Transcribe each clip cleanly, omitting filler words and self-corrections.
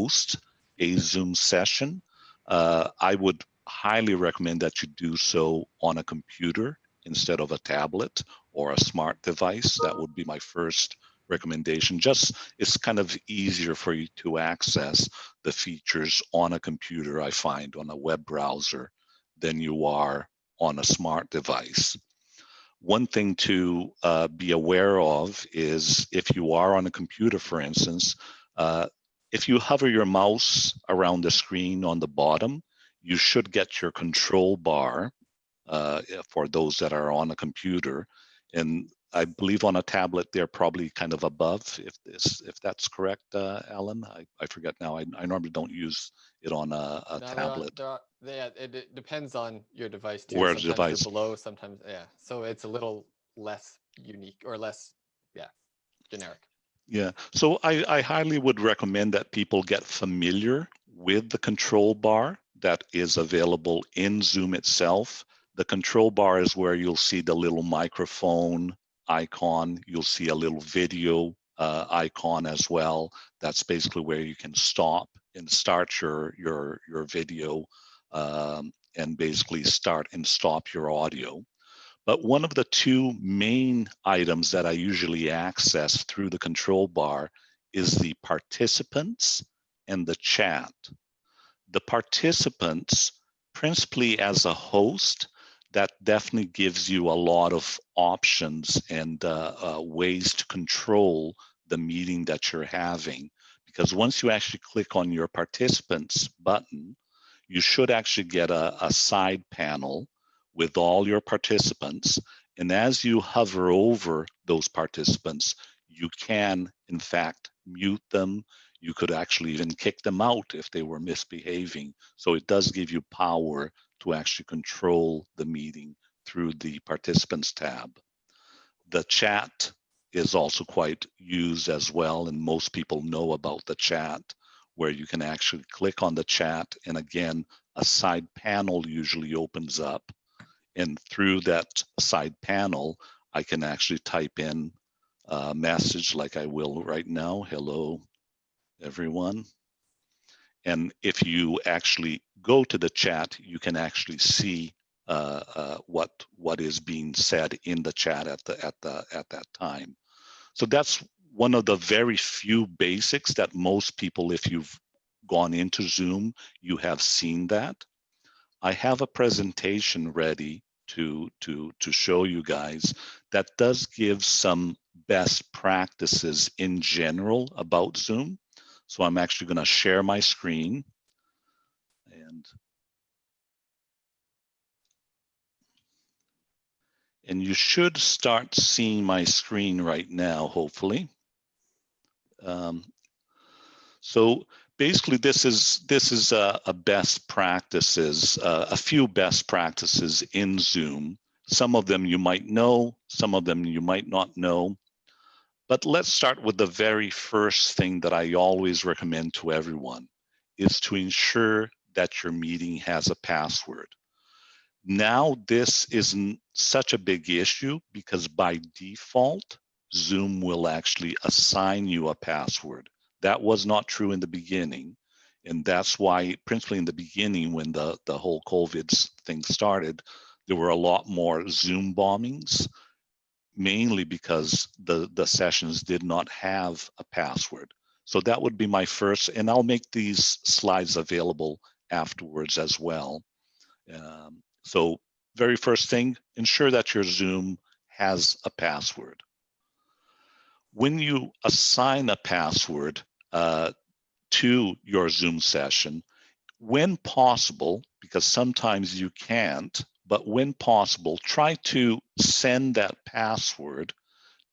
host a Zoom session, I would highly recommend that you do so on a computer instead of a tablet or a smart device. That would be my first recommendation. Just it's kind of easier for you to access the features on a computer, I find, on a web browser than you are on a smart device. One thing to be aware of is if you are on a computer, for instance, if you hover your mouse around the screen on the bottom, you should get your control bar for those that are on a computer. And I believe on a tablet, they're probably kind of above, if that's correct, Alan. I forget now. I normally don't use it on a No, tablet. yeah, it depends on your device too. Where's the Sometimes they're device? below, sometimes, yeah. So it's a little less unique or less, yeah, generic. Yeah, so I highly would recommend that people get familiar with the control bar that is available in Zoom itself. The control bar is where you'll see the little microphone icon. You'll see a little video icon as well. That's basically where you can stop and start your video and basically start and stop your audio. But one of the two main items that I usually access through the control bar is the participants and the chat. The participants, principally as a host, that definitely gives you a lot of options and ways to control the meeting that you're having. Because once you actually click on your participants button, you should actually get a side panel with all your participants. And as you hover over those participants, you can, in fact, mute them. You could actually even kick them out if they were misbehaving. So it does give you power to actually control the meeting through the participants tab. The chat is also quite used as well, and most people know about the chat, where you can actually click on the chat, and again, a side panel usually opens up. And through that side panel, I can actually type in a message like I will right now. Hello, everyone. And if you actually go to the chat, you can actually see what is being said in the chat at that time. So that's one of the very few basics that most people, if you've gone into Zoom, you have seen that. I have a presentation ready to show you guys that does give some best practices in general about Zoom. So I'm actually going to share my screen, and you should start seeing my screen right now, hopefully. So basically, this is a best practices, a few best practices in Zoom. Some of them you might know, some of them you might not know. But let's start with the very first thing that I always recommend to everyone is to ensure that your meeting has a password. Now, this isn't such a big issue because by default, Zoom will actually assign you a password. That was not true in the beginning. And that's why, principally in the beginning, when the whole COVID thing started, there were a lot more Zoom bombings, mainly because the sessions did not have a password. So that would be my first, and I'll make these slides available afterwards as well. So very first thing, ensure that your Zoom has a password. When you assign a password to your Zoom session, when possible, because sometimes you can't, but when possible, try to send that password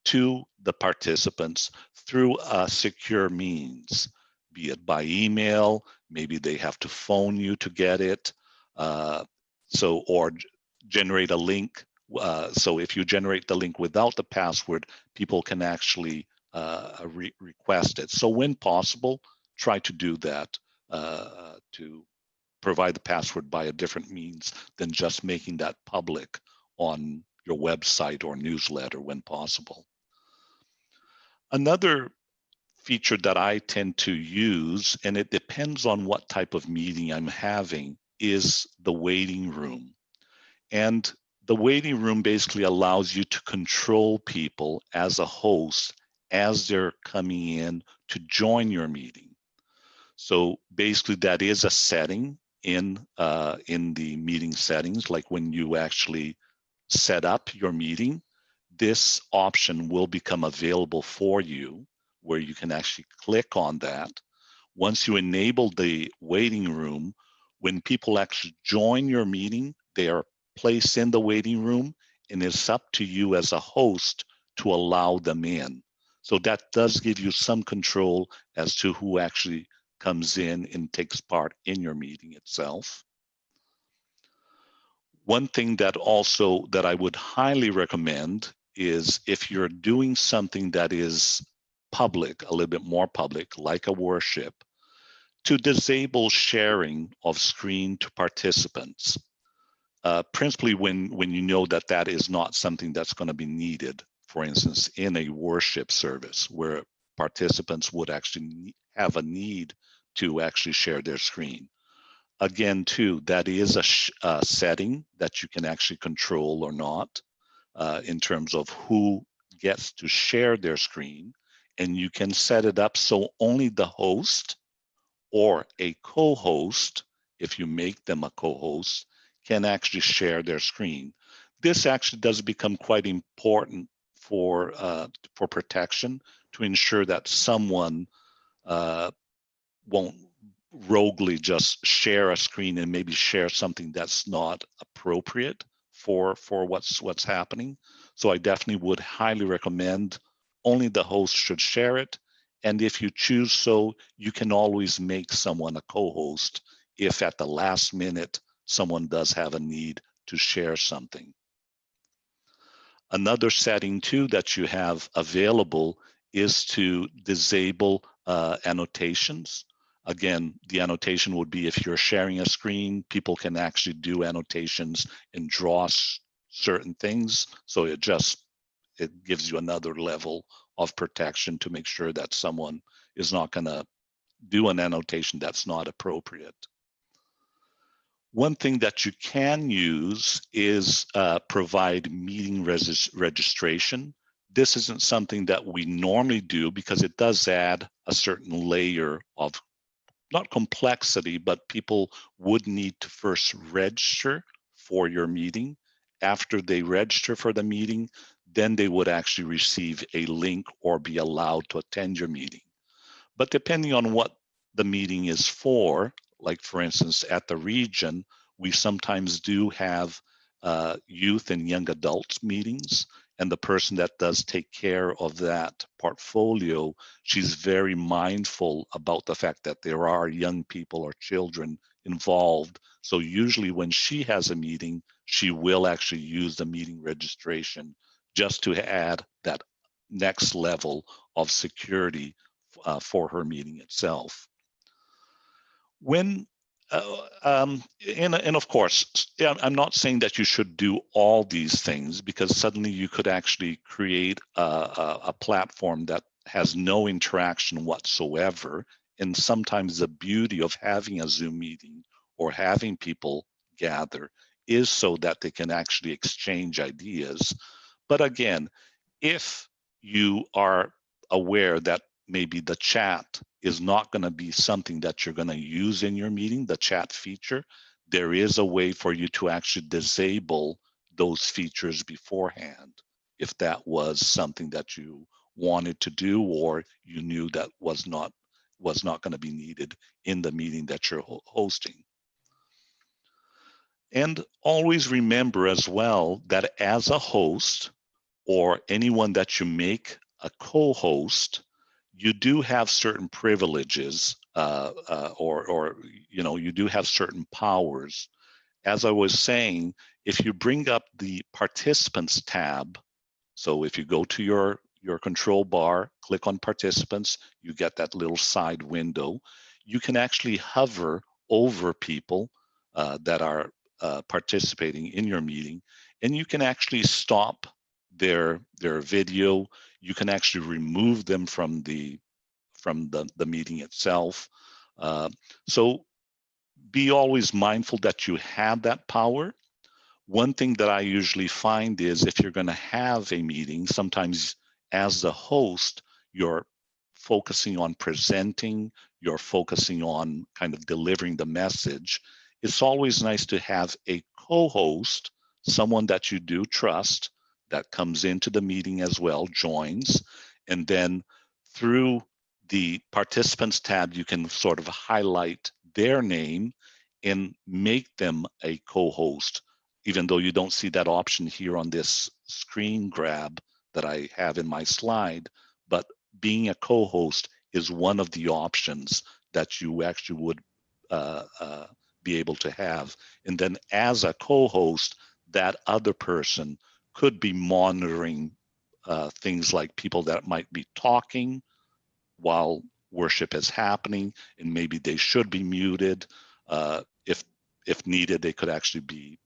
to the participants through a secure means, be it by email, maybe they have to phone you to get it, or generate a link. So if you generate the link without the password, people can actually request it. So when possible, try to do that to provide the password by a different means than just making that public on your website or newsletter when possible. Another feature that I tend to use, and it depends on what type of meeting I'm having, is the waiting room. And the waiting room basically allows you to control people as a host as they're coming in to join your meeting. So basically, that is a setting in the meeting settings, like when you actually set up your meeting. This option will become available for you, where you can actually click on that. Once you enable the waiting room, when people actually join your meeting, they are placed in the waiting room, and it's up to you as a host to allow them in. So that does give you some control as to who actually comes in and takes part in your meeting itself. One thing that I would highly recommend is, if you're doing something that is public, a little bit more public, like a worship, to disable sharing of screen to participants, principally when you know that that is not something that's going to be needed. For instance, in a worship service where participants would actually have a need to actually share their screen. Again, too, that is a setting that you can actually control or not, in terms of who gets to share their screen. And you can set it up so only the host or a co-host, if you make them a co-host, can actually share their screen. This actually does become quite important for protection, to ensure that someone uh, won't roguely just share a screen and maybe share something that's not appropriate for what's happening. So I definitely would highly recommend only the host should share it. And if you choose so, you can always make someone a co-host if at the last minute someone does have a need to share something. Another setting too that you have available is to disable annotations. Again, the annotation would be, if you're sharing a screen, people can actually do annotations and draw certain things. So it gives you another level of protection to make sure that someone is not going to do an annotation that's not appropriate. One thing that you can use is provide meeting registration. This isn't something that we normally do, because it does add a certain layer of, not complexity, but people would need to first register for your meeting. After they register for the meeting, then they would actually receive a link or be allowed to attend your meeting. But depending on what the meeting is for, like for instance, at the region, we sometimes do have youth and young adults meetings. And the person that does take care of that portfolio, she's very mindful about the fact that there are young people or children involved. So usually when she has a meeting, she will actually use the meeting registration just to add that next level of security for her meeting itself. When and of course, yeah, I'm not saying that you should do all these things, because suddenly you could actually create a platform that has no interaction whatsoever. And sometimes the beauty of having a Zoom meeting or having people gather is so that they can actually exchange ideas. But again, if you are aware that maybe the chat is not going to be something that you're going to use in your meeting, the chat feature, there is a way for you to actually disable those features beforehand, if that was something that you wanted to do, or you knew that was not going to be needed in the meeting that you're hosting. And always remember as well that as a host, or anyone that you make a co-host, you do have certain privileges, or you do have certain powers. As I was saying, if you bring up the participants tab, so if you go to your control bar, click on participants, you get that little side window. You can actually hover over people that are participating in your meeting, and you can actually stop their video. You can actually remove them from from the meeting itself. So be always mindful that you have that power. One thing that I usually find is if you're going to have a meeting, sometimes as the host, you're focusing on presenting, you're focusing on kind of delivering the message. It's always nice to have a co-host, someone that you do trust, that comes into the meeting as well, joins, and then through the participants tab, you can sort of highlight their name and make them a co-host, even though you don't see that option here on this screen grab that I have in my slide. But being a co-host is one of the options that you actually would be able to have. And then as a co-host, that other person could be monitoring things like people that might be talking while worship is happening, and maybe they should be muted. If needed, they could actually be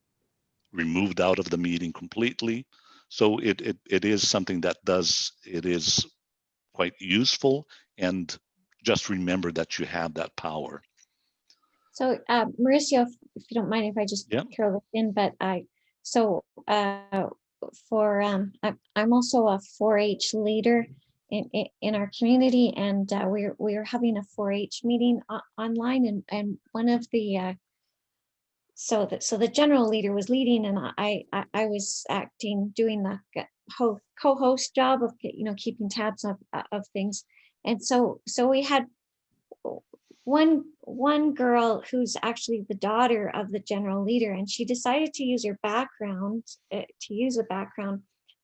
removed out of the meeting completely. So it is something that it is quite useful, and just remember that you have that power. So Mauricio, if you don't mind if I just throw this in, but I'm also a 4-H leader in our community, and we're having a 4-H meeting online, and one of the so the general leader was leading, and I was doing the co-host job of keeping tabs of things, and so we had one girl who's actually the daughter of the general leader, and she decided to use her background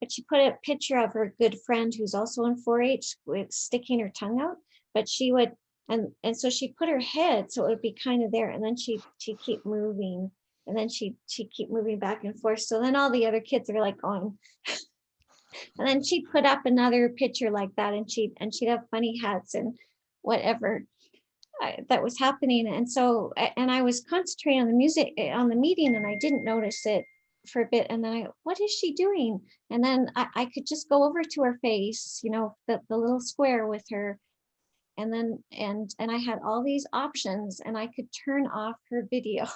but she put a picture of her good friend who's also in 4-H with sticking her tongue out, but she would and so she put her head so it would be kind of there, and then she keep moving, and then she keep moving back and forth, so then all the other kids are like going and then she'd put up another picture like that, and she'd have funny hats and whatever that was happening. And so, and I was concentrating on the music on the meeting, and I didn't notice it for a bit, and then what is she doing? And then I could just go over to her face, the little square with her, and then and I had all these options, and I could turn off her video.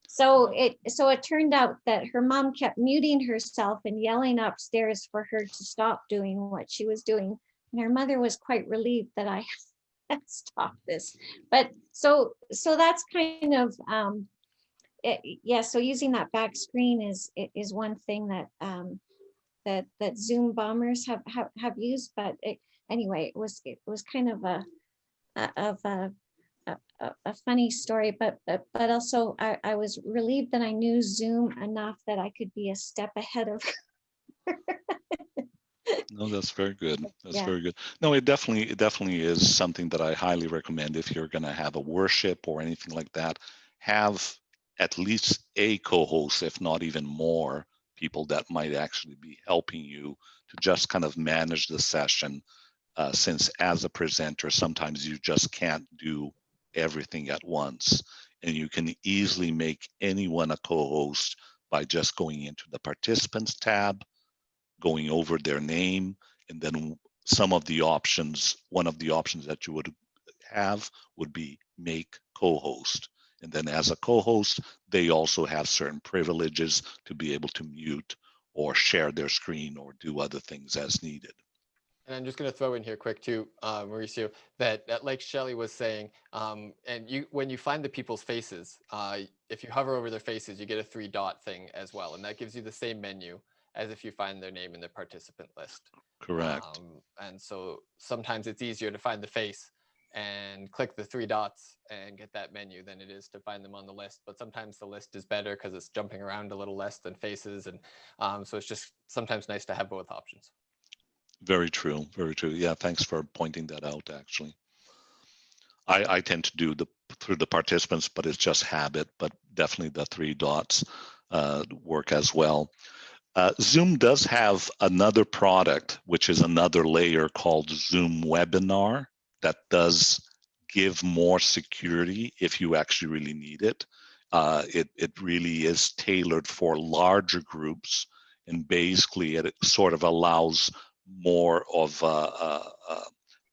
So it turned out that her mom kept muting herself and yelling upstairs for her to stop doing what she was doing, and her mother was quite relieved that I stop this. But so that's kind of so using that back screen is one thing that that Zoom bombers have used. But anyway, it was kind of a funny story, but also I was relieved that I knew Zoom enough that I could be a step ahead of her. No, that's very good. That's very good. No, it definitely is something that I highly recommend if you're going to have a worship or anything like that. Have at least a co-host, if not even more people that might actually be helping you to just kind of manage the session. Since as a presenter, sometimes you just can't do everything at once, and you can easily make anyone a co-host by just going into the participants tab, going over their name, and then one of the options that you would have would be make co-host. And then as a co-host, they also have certain privileges to be able to mute or share their screen or do other things as needed. And I'm just going to throw in here quick too, Mauricio, that like Shelley was saying, and when you find the people's faces, if you hover over their faces, you get a 3-dot thing as well. And that gives you the same menu as if you find their name in the participant list. Correct. And so sometimes it's easier to find the face and click the 3 dots and get that menu than it is to find them on the list. But sometimes the list is better because it's jumping around a little less than faces. And so it's just sometimes nice to have both options. Very true. Very true. Yeah, thanks for pointing that out, actually. I tend to do through the participants, but it's just habit, but definitely the 3 dots work as well. Zoom does have another product, which is another layer called Zoom Webinar, that does give more security if you actually really need it. It really is tailored for larger groups, and basically it sort of allows more of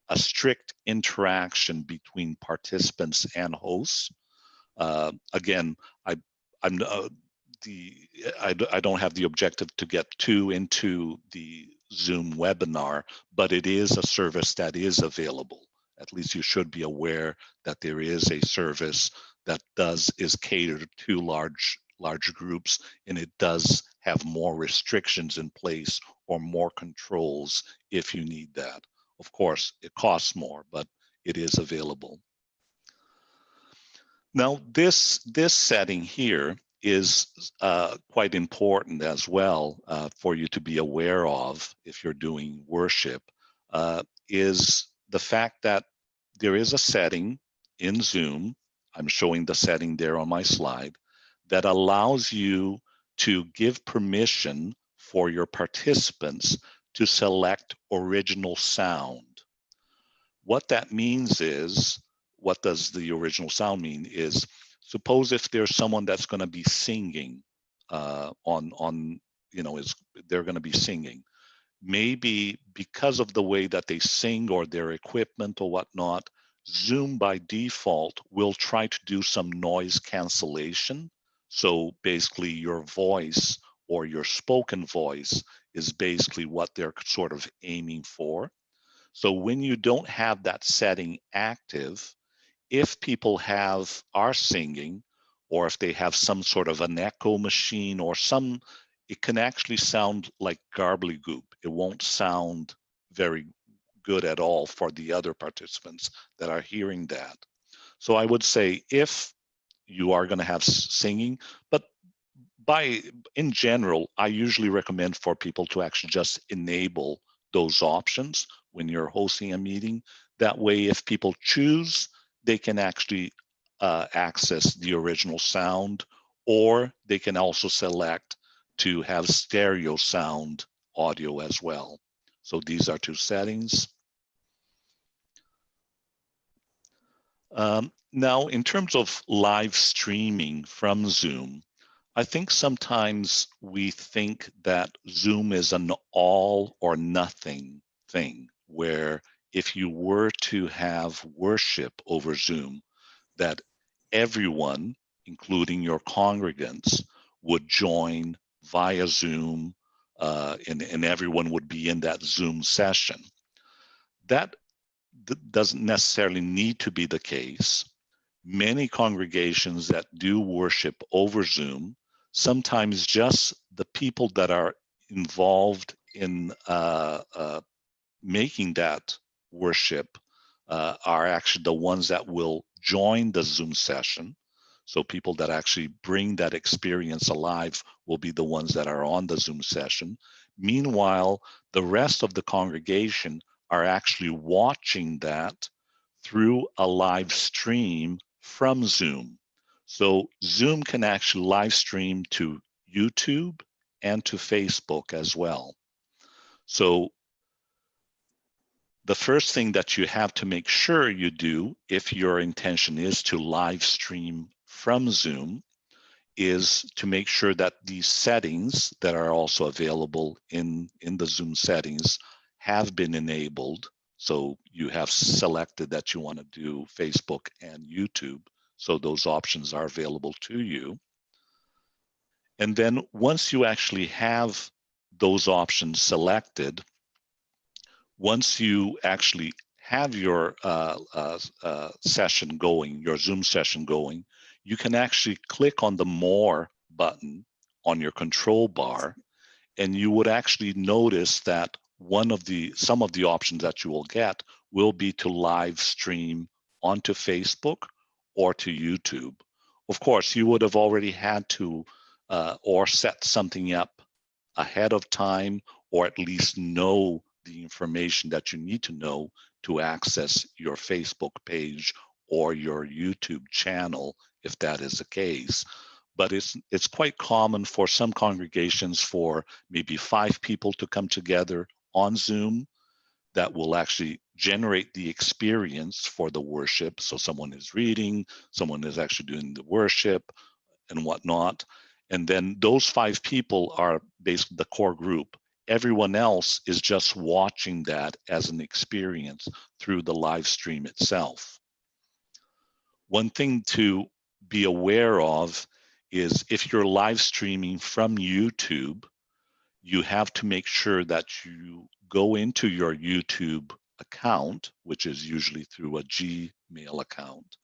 a strict interaction between participants and hosts. Again, I, I'm I don't have the objective to get too into the Zoom webinar, but it is a service that is available. At least you should be aware that there is a service that is catered to large groups, and it does have more restrictions in place or more controls if you need that. Of course, it costs more, but it is available. Now, this setting here is quite important as well for you to be aware of if you're doing worship, is the fact that there is a setting in Zoom, I'm showing the setting there on my slide, that allows you to give permission for your participants to select original sound. What that means is, what does the original sound mean is, suppose if there's someone that's going to be singing they're going to be singing. Maybe because of the way that they sing or their equipment or whatnot, Zoom by default will try to do some noise cancellation. So basically your voice or your spoken voice is basically what they're sort of aiming for. So when you don't have that setting active, if people are singing, or if they have some sort of an echo machine or it can actually sound like gobbledygook. It won't sound very good at all for the other participants that are hearing that. So I would say if you are going to have singing, but in general, I usually recommend for people to actually just enable those options when you're hosting a meeting. That way, if people choose, they can actually access the original sound, or they can also select to have stereo sound audio as well. So these are two settings. Now, in terms of live streaming from Zoom, I think sometimes we think that Zoom is an all or nothing thing, where if you were to have worship over Zoom, that everyone, including your congregants, would join via Zoom, and everyone would be in that Zoom session. That doesn't necessarily need to be the case. Many congregations that do worship over Zoom, sometimes just the people that are involved in making that worship are actually the ones that will join the Zoom session. So people that actually bring that experience alive will be the ones that are on the Zoom session. Meanwhile, the rest of the congregation are actually watching that through a live stream from Zoom. So Zoom can actually live stream to YouTube and to Facebook as well. So the first thing that you have to make sure you do, if your intention is to live stream from Zoom, is to make sure that these settings that are also available in the Zoom settings have been enabled. So you have selected that you want to do Facebook and YouTube. So those options are available to you. And then once you actually have those options selected, once you actually have your session going, your Zoom session going, you can actually click on the More button on your control bar, and you would actually notice that some of the options that you will get will be to live stream onto Facebook or to YouTube. Of course, you would have already had to or set something up ahead of time, or at least know the information that you need to know to access your Facebook page or your YouTube channel, if that is the case. But it's quite common for some congregations for maybe 5 people to come together on Zoom that will actually generate the experience for the worship. So someone is reading, someone is actually doing the worship and whatnot. And then those 5 people are basically the core group. everyone else is just watching that as an experience through the live stream itself. One thing to be aware of is if you're live streaming from YouTube, you have to make sure that you go into your YouTube account, which is usually through a Gmail account,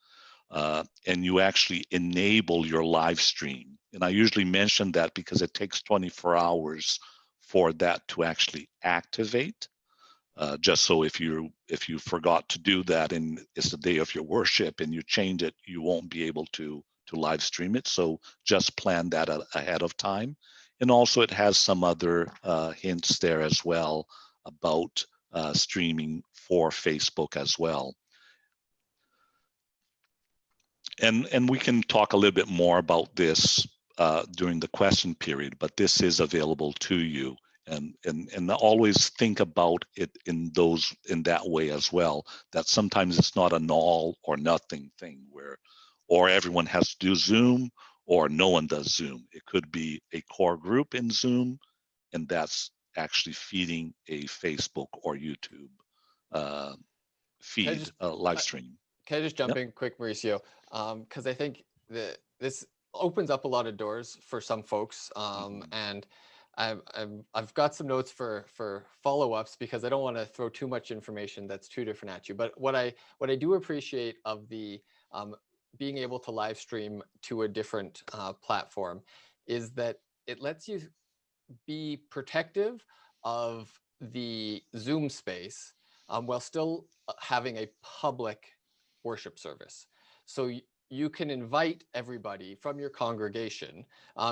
and you actually enable your live stream. And I usually mention that because it takes 24 hours for that to actually activate. Just so if you forgot to do that and it's the day of your worship and you change it, you won't be able to live stream it. So just plan that ahead of time. And also it has some other hints there as well about streaming for Facebook as well. And we can talk a little bit more about this during the question period, but this is available to you. And always think about it in that way as well, that sometimes it's not an all or nothing thing where or everyone has to do Zoom or no one does Zoom. It could be a core group in Zoom, and that's actually feeding a Facebook or YouTube feed, live stream. Can I just jump in quick, Mauricio? Because I think that this opens up a lot of doors for some folks, and I've got some notes for follow-ups because I don't want to throw too much information that's too different at you. But what I do appreciate of the being able to live stream to a different platform is that it lets you be protective of the Zoom space while still having a public worship service. So you can invite everybody from your congregation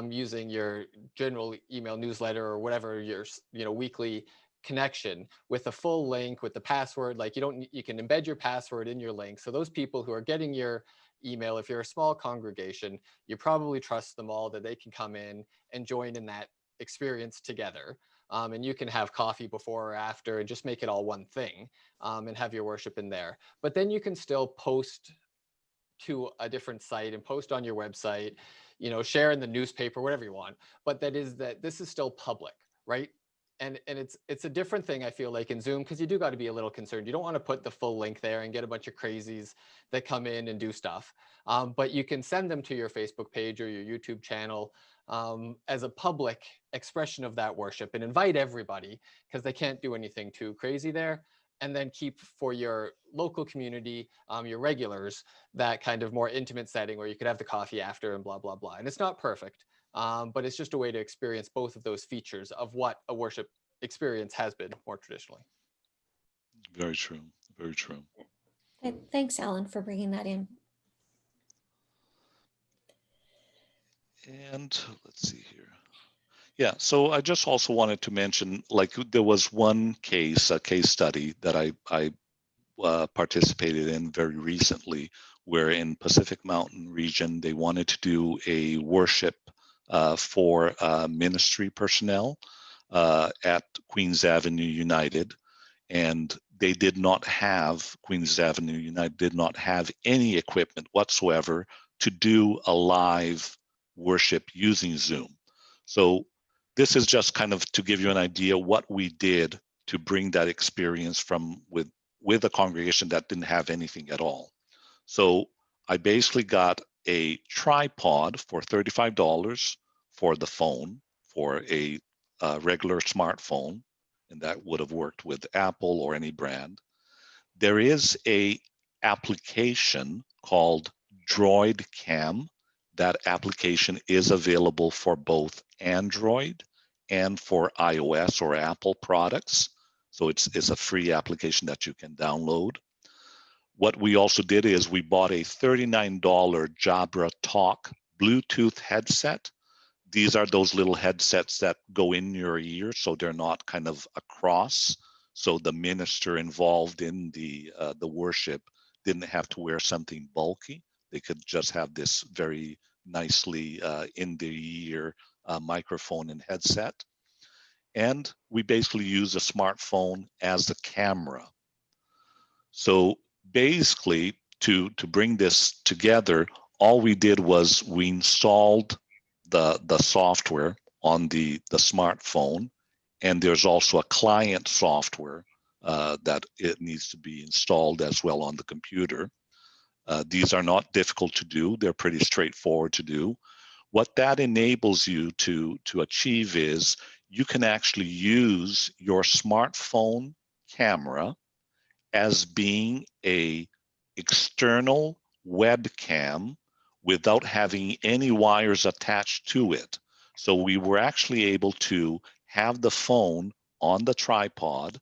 using your general email newsletter or whatever your weekly connection with a full link with the password. Like you can embed your password in your link. So those people who are getting your email, if you're a small congregation, you probably trust them all that they can come in and join in that experience together. And you can have coffee before or after and just make it all one thing and have your worship in there. But then you can still post to a different site and post on your website, share in the newspaper, whatever you want. But this is still public, right? And it's a different thing, I feel like, in Zoom, because you do got to be a little concerned. You don't want to put the full link there and get a bunch of crazies that come in and do stuff. But you can send them to your Facebook page or your YouTube channel as a public expression of that worship and invite everybody, because they can't do anything too crazy there. And then keep for your local community, your regulars, that kind of more intimate setting where you could have the coffee after and blah, blah, blah. And it's not perfect, but it's just a way to experience both of those features of what a worship experience has been more traditionally. Very true. Very true. Thanks, Alan, for bringing that in. And let's see here. Yeah, so I just also wanted to mention, like, there was one case, a case study that I participated in very recently, where in Pacific Mountain region, they wanted to do a worship for ministry personnel at Queens Avenue United. And they did not have, Queens Avenue United did not have any equipment whatsoever to do a live worship using Zoom. So this is just kind of to give you an idea what we did to bring that experience from with a congregation that didn't have anything at all. So I basically got a tripod for $35 for the phone, for a regular smartphone, and that would have worked with Apple or any brand. There is a application called Droid Cam. That application is available for both Android and for iOS or Apple products. So it's a free application that you can download. What we also did is we bought a $39 Jabra Talk Bluetooth headset. These are those little headsets that go in your ear, so they're not kind of across. So the minister involved in the worship didn't have to wear something bulky. They could just have this very nicely in the ear microphone and headset. And we basically use a smartphone as the camera. So basically, to bring this together, all we did was we installed the software on the smartphone, And there's also a client software that it needs to be installed as well on the computer. These are not difficult to do. They're pretty straightforward to do. What that enables you to achieve is you can actually use your smartphone camera as being a external webcam without having any wires attached to it. So we were actually able to have the phone on the tripod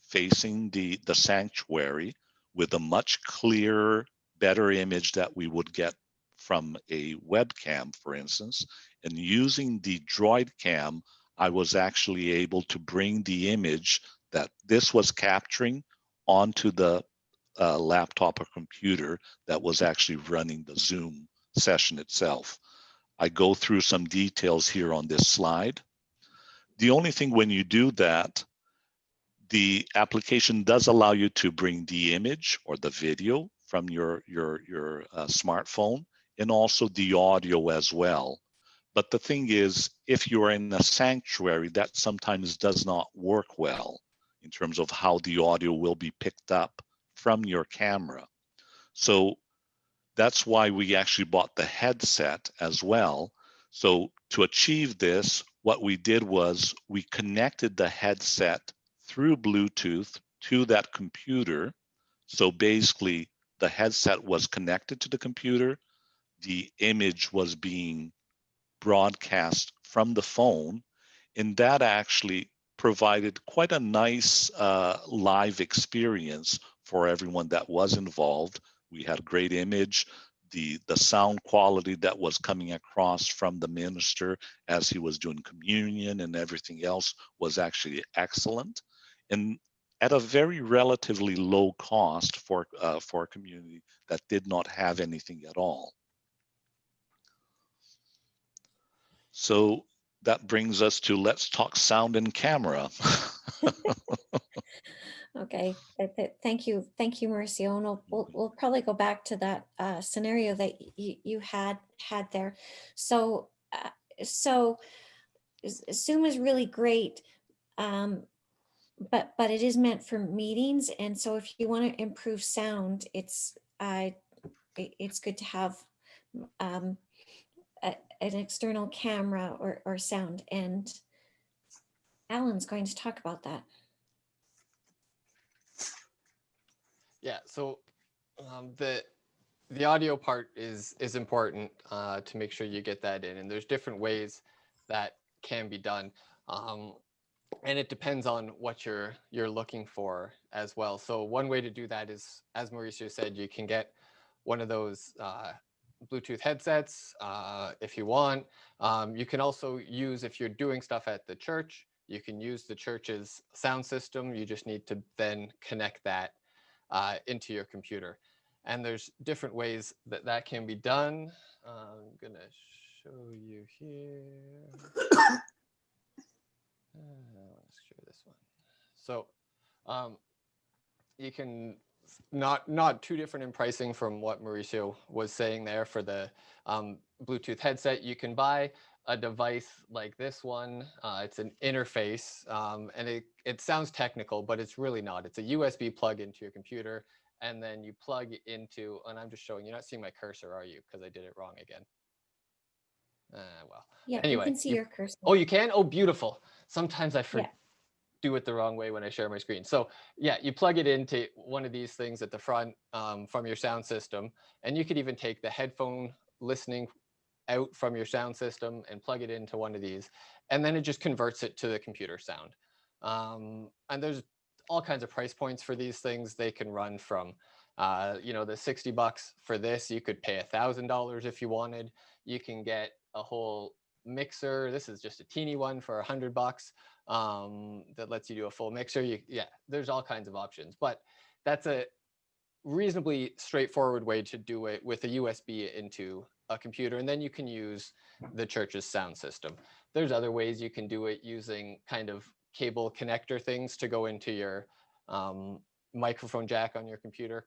facing the sanctuary with a much clearer, better image that we would get from a webcam, for instance. And using the Droid Cam, I was actually able to bring the image that this was capturing onto the laptop or computer that was actually running the Zoom session itself. I go through some details here on this slide. The only thing when you do that, the application does allow you to bring the image or the video from your smartphone, and also the audio as well. But the thing is, if you're in a sanctuary, that sometimes does not work well in terms of how the audio will be picked up from your camera. So that's why we actually bought the headset as well. So to achieve this, what we did was we connected the headset through Bluetooth to that computer. So basically, the headset was connected to the computer. The image was being broadcast from the phone, and that actually provided quite a nice live experience for everyone that was involved. We had great image. The sound quality that was coming across from the minister as he was doing communion and everything else was actually excellent, and at a very relatively low cost for a community that did not have anything at all. So that brings us to let's talk sound and camera. Okay, thank you, Mauricio. And we'll probably go back to that scenario that you had there. So so Zoom is really great, but it is meant for meetings, and so if you want to improve sound, it's good to have an external camera or sound, and Alan's going to talk about that. Yeah, so the audio part is important to make sure you get that in, and there's different ways that can be done, and it depends on what you're looking for as well. So one way to do that is, as Mauricio said, you can get one of those Bluetooth headsets if you want. You can also use, if you're doing stuff at the church, you can use the church's sound system. You just need to then connect that into your computer. And there's different ways that that can be done. I'm gonna show you here. Let's show this one. So you can, not too different in pricing from what Mauricio was saying there for the Bluetooth headset. You can buy a device like this one. It's an interface, and it sounds technical, but it's really not. It's a USB plug into your computer, and then you plug into, and I'm just showing, you're not seeing my cursor, are you? Because I did it wrong again. Well, Yeah, anyway. you can see your cursor. Oh, you can? Oh, beautiful. Sometimes I Yeah. do it the wrong way when I share my screen. So yeah, you plug it into one of these things at the front from your sound system, and you could even take the headphone listening out from your sound system and plug it into one of these, and then it just converts it to the computer sound. And there's all kinds of price points for these things. They can run from the $60 for this. You could pay $1,000 if you wanted. You can get a whole mixer. This is just a teeny one for $100 that lets you do a full mixer. There's all kinds of options, but that's a reasonably straightforward way to do it with a USB into a computer, and then you can use the church's sound system. There's other ways you can do it using kind of cable connector things to go into your microphone jack on your computer,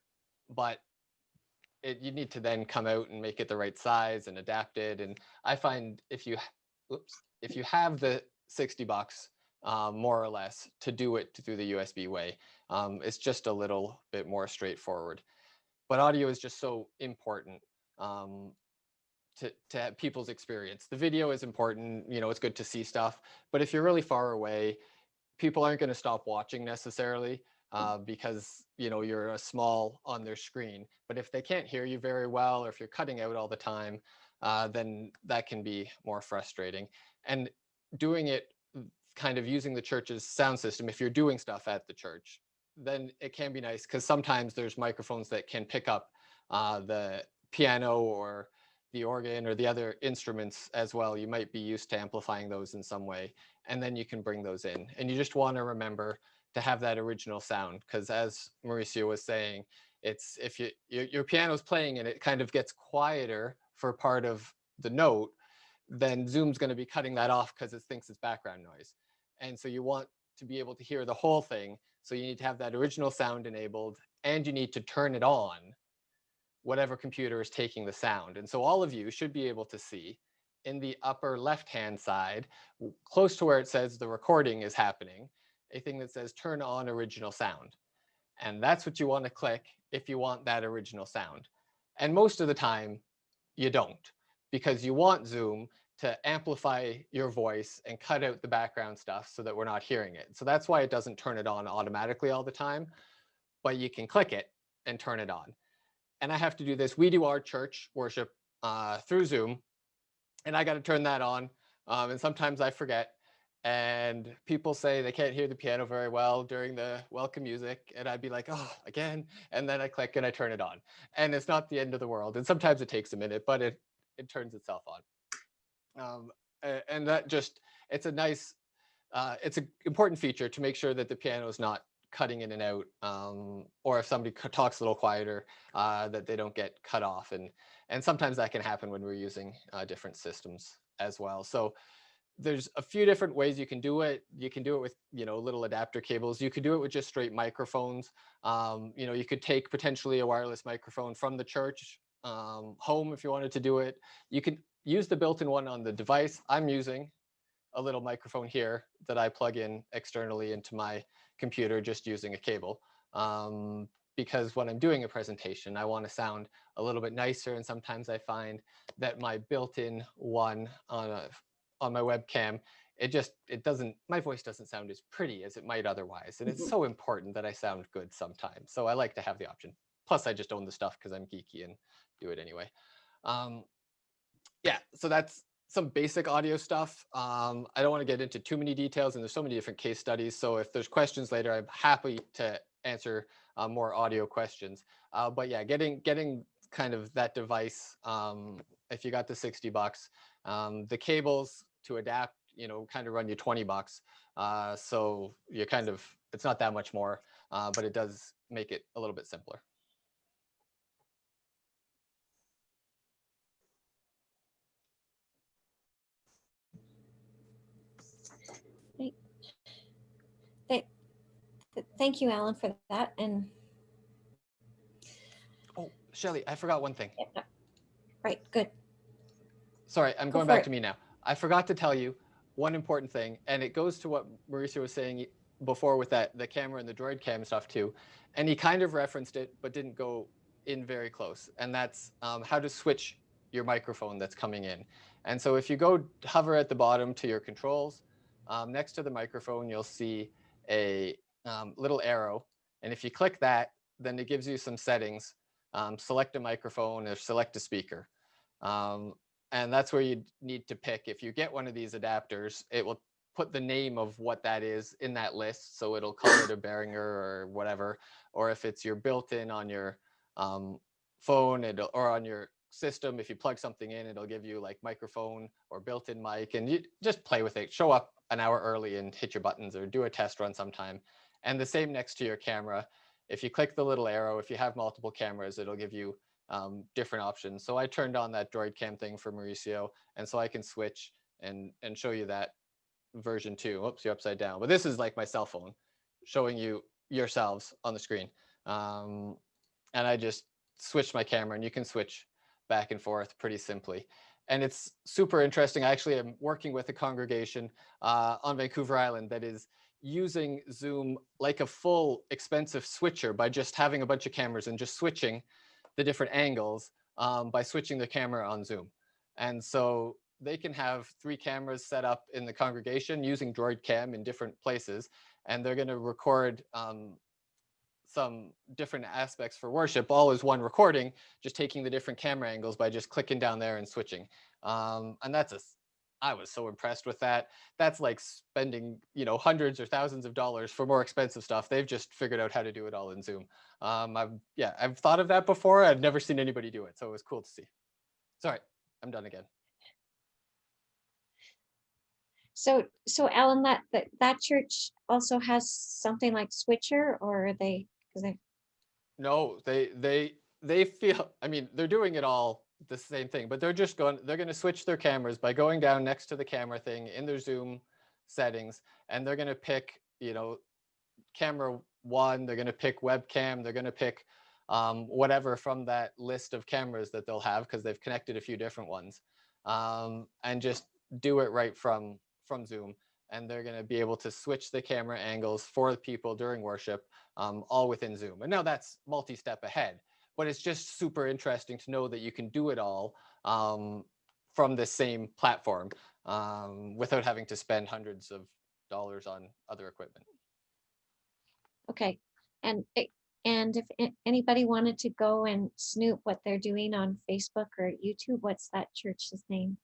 but you need to then come out and make it the right size and adapt it. And I find if you have the $60, more or less, to do it through the USB way. It's just a little bit more straightforward. But audio is just so important to have people's experience. The video is important, you know, it's good to see stuff, but if you're really far away, people aren't going to stop watching necessarily because, you know, you're small on their screen. But if they can't hear you very well, or if you're cutting out all the time, then that can be more frustrating. And doing it kind of using the church's sound system, if you're doing stuff at the church, then it can be nice because sometimes there's microphones that can pick up the piano or the organ or the other instruments as well. You might be used to amplifying those in some way, and then you can bring those in. And you just want to remember to have that original sound, because as Mauricio was saying, it's if your piano's playing and it kind of gets quieter for part of the note, then Zoom's going to be cutting that off because it thinks it's background noise. And so you want to be able to hear the whole thing. So you need to have that original sound enabled, and you need to turn it on whatever computer is taking the sound. And so all of you should be able to see in the upper left-hand side, close to where it says the recording is happening, a thing that says turn on original sound. And that's what you want to click if you want that original sound. And most of the time, you don't, because you want Zoom to amplify your voice and cut out the background stuff so that we're not hearing it. So that's why it doesn't turn it on automatically all the time, but you can click it and turn it on. And I have to do this. We do our church worship through Zoom, and I got to turn that on. And sometimes I forget. And people say they can't hear the piano very well during the welcome music. And I'd be like, oh, again. And then I click and I turn it on. And it's not the end of the world. And sometimes it takes a minute, but it turns itself on. And that just, it's a nice, it's an important feature to make sure that the piano is not cutting in and out, or if somebody talks a little quieter, that they don't get cut off. And sometimes that can happen when we're using different systems as well. So there's a few different ways you can do it. You can do it with, you know, little adapter cables. You could do it with just straight microphones. You know, you could take potentially a wireless microphone from the church home if you wanted to do it. You could use the built-in one on the device. I'm using a little microphone here that I plug in externally into my computer just using a cable. Because when I'm doing a presentation, I want to sound a little bit nicer. And sometimes I find that my built-in one on my webcam, my voice doesn't sound as pretty as it might otherwise. And it's so important that I sound good sometimes. So I like to have the option. Plus I just own the stuff because I'm geeky and do it anyway. Yeah, so that's some basic audio stuff. I don't want to get into too many details, and there's so many different case studies. So if there's questions later, I'm happy to answer more audio questions. But yeah, getting kind of that device, if you got the $60, the cables to adapt, you know, kind of run you $20. So you're kind of, it's not that much more, but it does make it a little bit simpler. Thank you, Alan, for that. And oh, Shelly, I forgot one thing. yeah, right, good. Sorry, I'm going back to me now. I forgot to tell you one important thing, and it goes to what Mauricio was saying before with the camera and the Droid Cam stuff too. And he kind of referenced it, but didn't go in very close. And that's how to switch your microphone that's coming in. And so if you go hover at the bottom to your controls, next to the microphone, you'll see a little arrow. And if you click that, then it gives you some settings. Select a microphone or select a speaker. And that's where you need to pick. If you get one of these adapters, it will put the name of what that is in that list. So it'll call it a Behringer or whatever. Or if it's your built-in on your phone or on your system, if you plug something in, it'll give you like microphone or built-in mic, and you just play with it. Show up an hour early and hit your buttons, or do a test run sometime. And the same next to your camera. If you click the little arrow, if you have multiple cameras, it'll give you different options. So I turned on that Droid Cam thing for Mauricio, and so I can switch and show you that version 2. Oops, you're upside down. But this is like my cell phone showing you yourselves on the screen. And I just switched my camera, and you can switch back and forth pretty simply. And it's super interesting. I actually am working with a congregation on Vancouver Island that is using Zoom like a full expensive switcher by just having a bunch of cameras and just switching the different angles by switching the camera on Zoom. And so they can have 3 cameras set up in the congregation using Droid Cam in different places, and they're going to record some different aspects for worship, all as one recording, just taking the different camera angles by just clicking down there and switching. And I was so impressed with that. That's like spending, hundreds or thousands of dollars for more expensive stuff. They've just figured out how to do it all in Zoom. I've thought of that before. I've never seen anybody do it, so it was cool to see. Sorry, I'm done again. So Alan, that church also has something like switcher, or are they, because they, No, they feel, I mean, they're doing it all the same thing, but they're going to switch their cameras by going down next to the camera thing in their Zoom settings, and they're going to pick, camera 1, they're going to pick webcam, they're going to pick whatever from that list of cameras that they'll have, because they've connected a few different ones, and just do it right from Zoom. And they're going to be able to switch the camera angles for the people during worship, all within Zoom. And now that's multi-step ahead, but it's just super interesting to know that you can do it all from the same platform without having to spend hundreds of dollars on other equipment. okay. And if anybody wanted to go and snoop what they're doing on Facebook or YouTube, what's that church's name?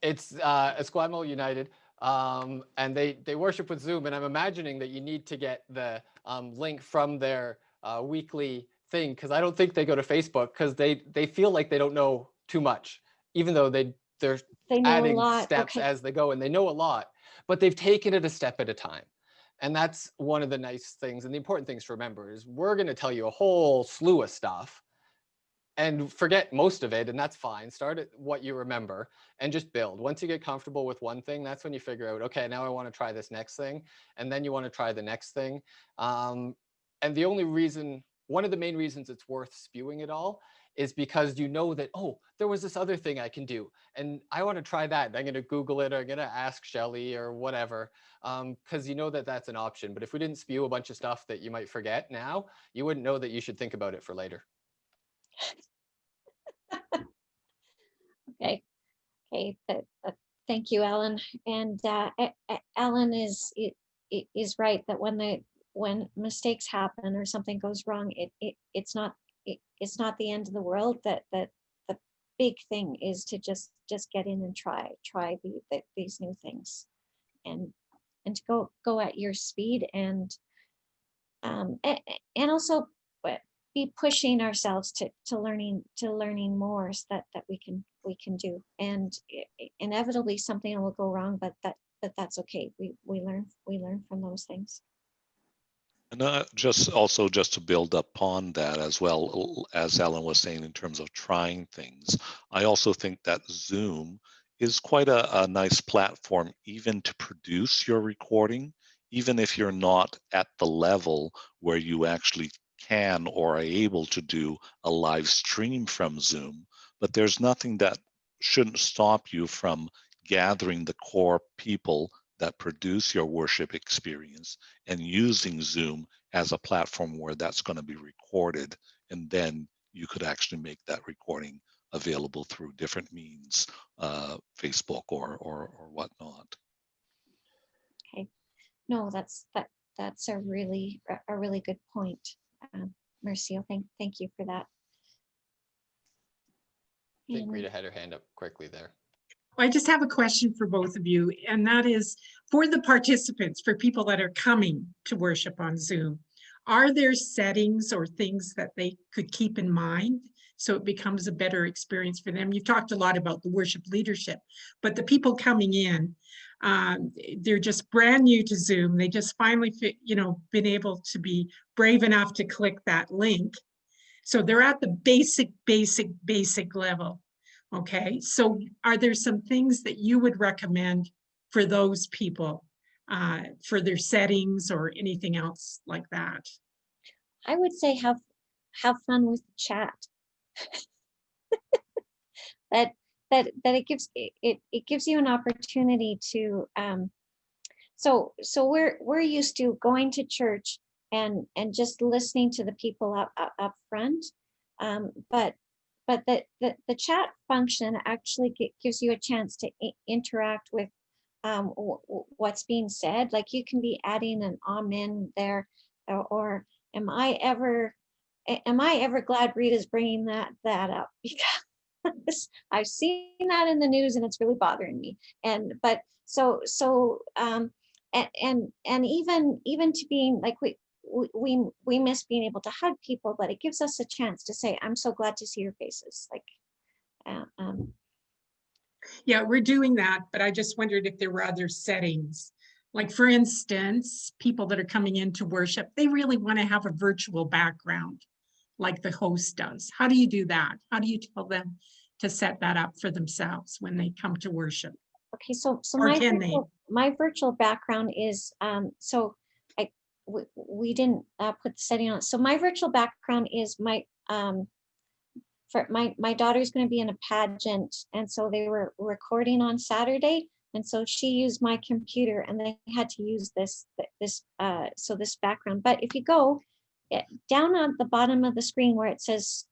It's Esquimalt United, and they worship with Zoom. And I'm imagining that you need to get the link from their weekly thing, because I don't think they go to Facebook, because they feel like they don't know too much, even though they're They know adding a lot. steps Okay. as they go, and they know a lot, but they've taken it a step at a time. And that's one of the nice things and the important things to remember is we're going to tell you a whole slew of stuff and forget most of it, and that's fine. Start at what you remember and just build. Once you get comfortable with one thing, that's when you figure out, okay, now I want to try this next thing, and then you want to try the next thing. And the only reason, one of the main reasons it's worth spewing it all is because you know that, oh, there was this other thing I can do, and I want to try that. I'm going to Google it, or I'm going to ask Shelly or whatever, because you know that that's an option. But if we didn't spew a bunch of stuff that you might forget now, you wouldn't know that you should think about it for later. Okay. Thank you, Alan. And Alan is right that when mistakes happen or something goes wrong, it's not the end of the world. That the big thing is to just get in and try these new things, and to go at your speed, and also be pushing ourselves to learning more, so that we can do. And inevitably something will go wrong, but that's okay. We learn from those things. And just to build upon that as well, as Alan was saying, in terms of trying things, I also think that Zoom is quite a nice platform even to produce your recording, even if you're not at the level where you actually can or are able to do a live stream from Zoom. But there's nothing that shouldn't stop you from gathering the core people that produce your worship experience and using Zoom as a platform where that's going to be recorded. And then you could actually make that recording available through different means, Facebook or whatnot. Okay. No, that's a really good point. Marcio, thank you for that. I think Rita had her hand up quickly there. I just have a question for both of you, and that is for the participants, for people that are coming to worship on Zoom, are there settings or things that they could keep in mind so it becomes a better experience for them? You've talked a lot about the worship leadership, but the people coming in, they're just brand new to Zoom. They just finally, been able to be brave enough to click that link. So they're at the basic level. Okay, so are there some things that you would recommend for those people, for their settings or anything else like that? I would say have fun with the chat. that it gives you an opportunity to so we're used to going to church and just listening to the people up front, but the chat function actually gives you a chance to interact with what's being said. Like you can be adding an amen there, or am I ever glad Rita's bringing that up, because I've seen that in the news and it's really bothering me. And but so and even to being like we miss being able to hug people, but it gives us a chance to say, I'm so glad to see your faces. Like Yeah, we're doing that, but I just wondered if there were other settings. Like for instance, people that are coming in to worship, they really want to have a virtual background like the host does. How do you do that? How do you tell them to set that up for themselves when they come to worship? Okay, so Or can they? my virtual background is so we didn't put the setting on. So my virtual background is my for my daughter's going to be in a pageant, and so they were recording on Saturday, and so she used my computer, and they had to use this background. But if you go down on the bottom of the screen where it says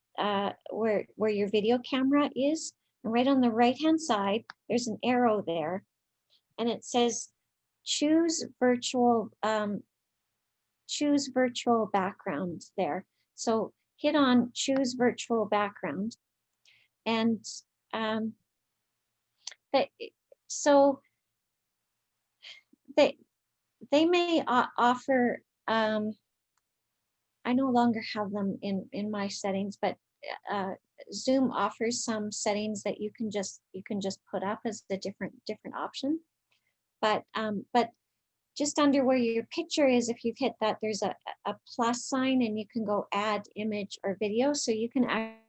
where your video camera is, and right on the right hand side there's an arrow there, and it says choose virtual background there. So hit on choose virtual background, and so they may offer, I no longer have them in my settings, but Zoom offers some settings that you can just put up as the different option. But just under where your picture is, if you hit that, there's a plus sign, and you can go add image or video. So you can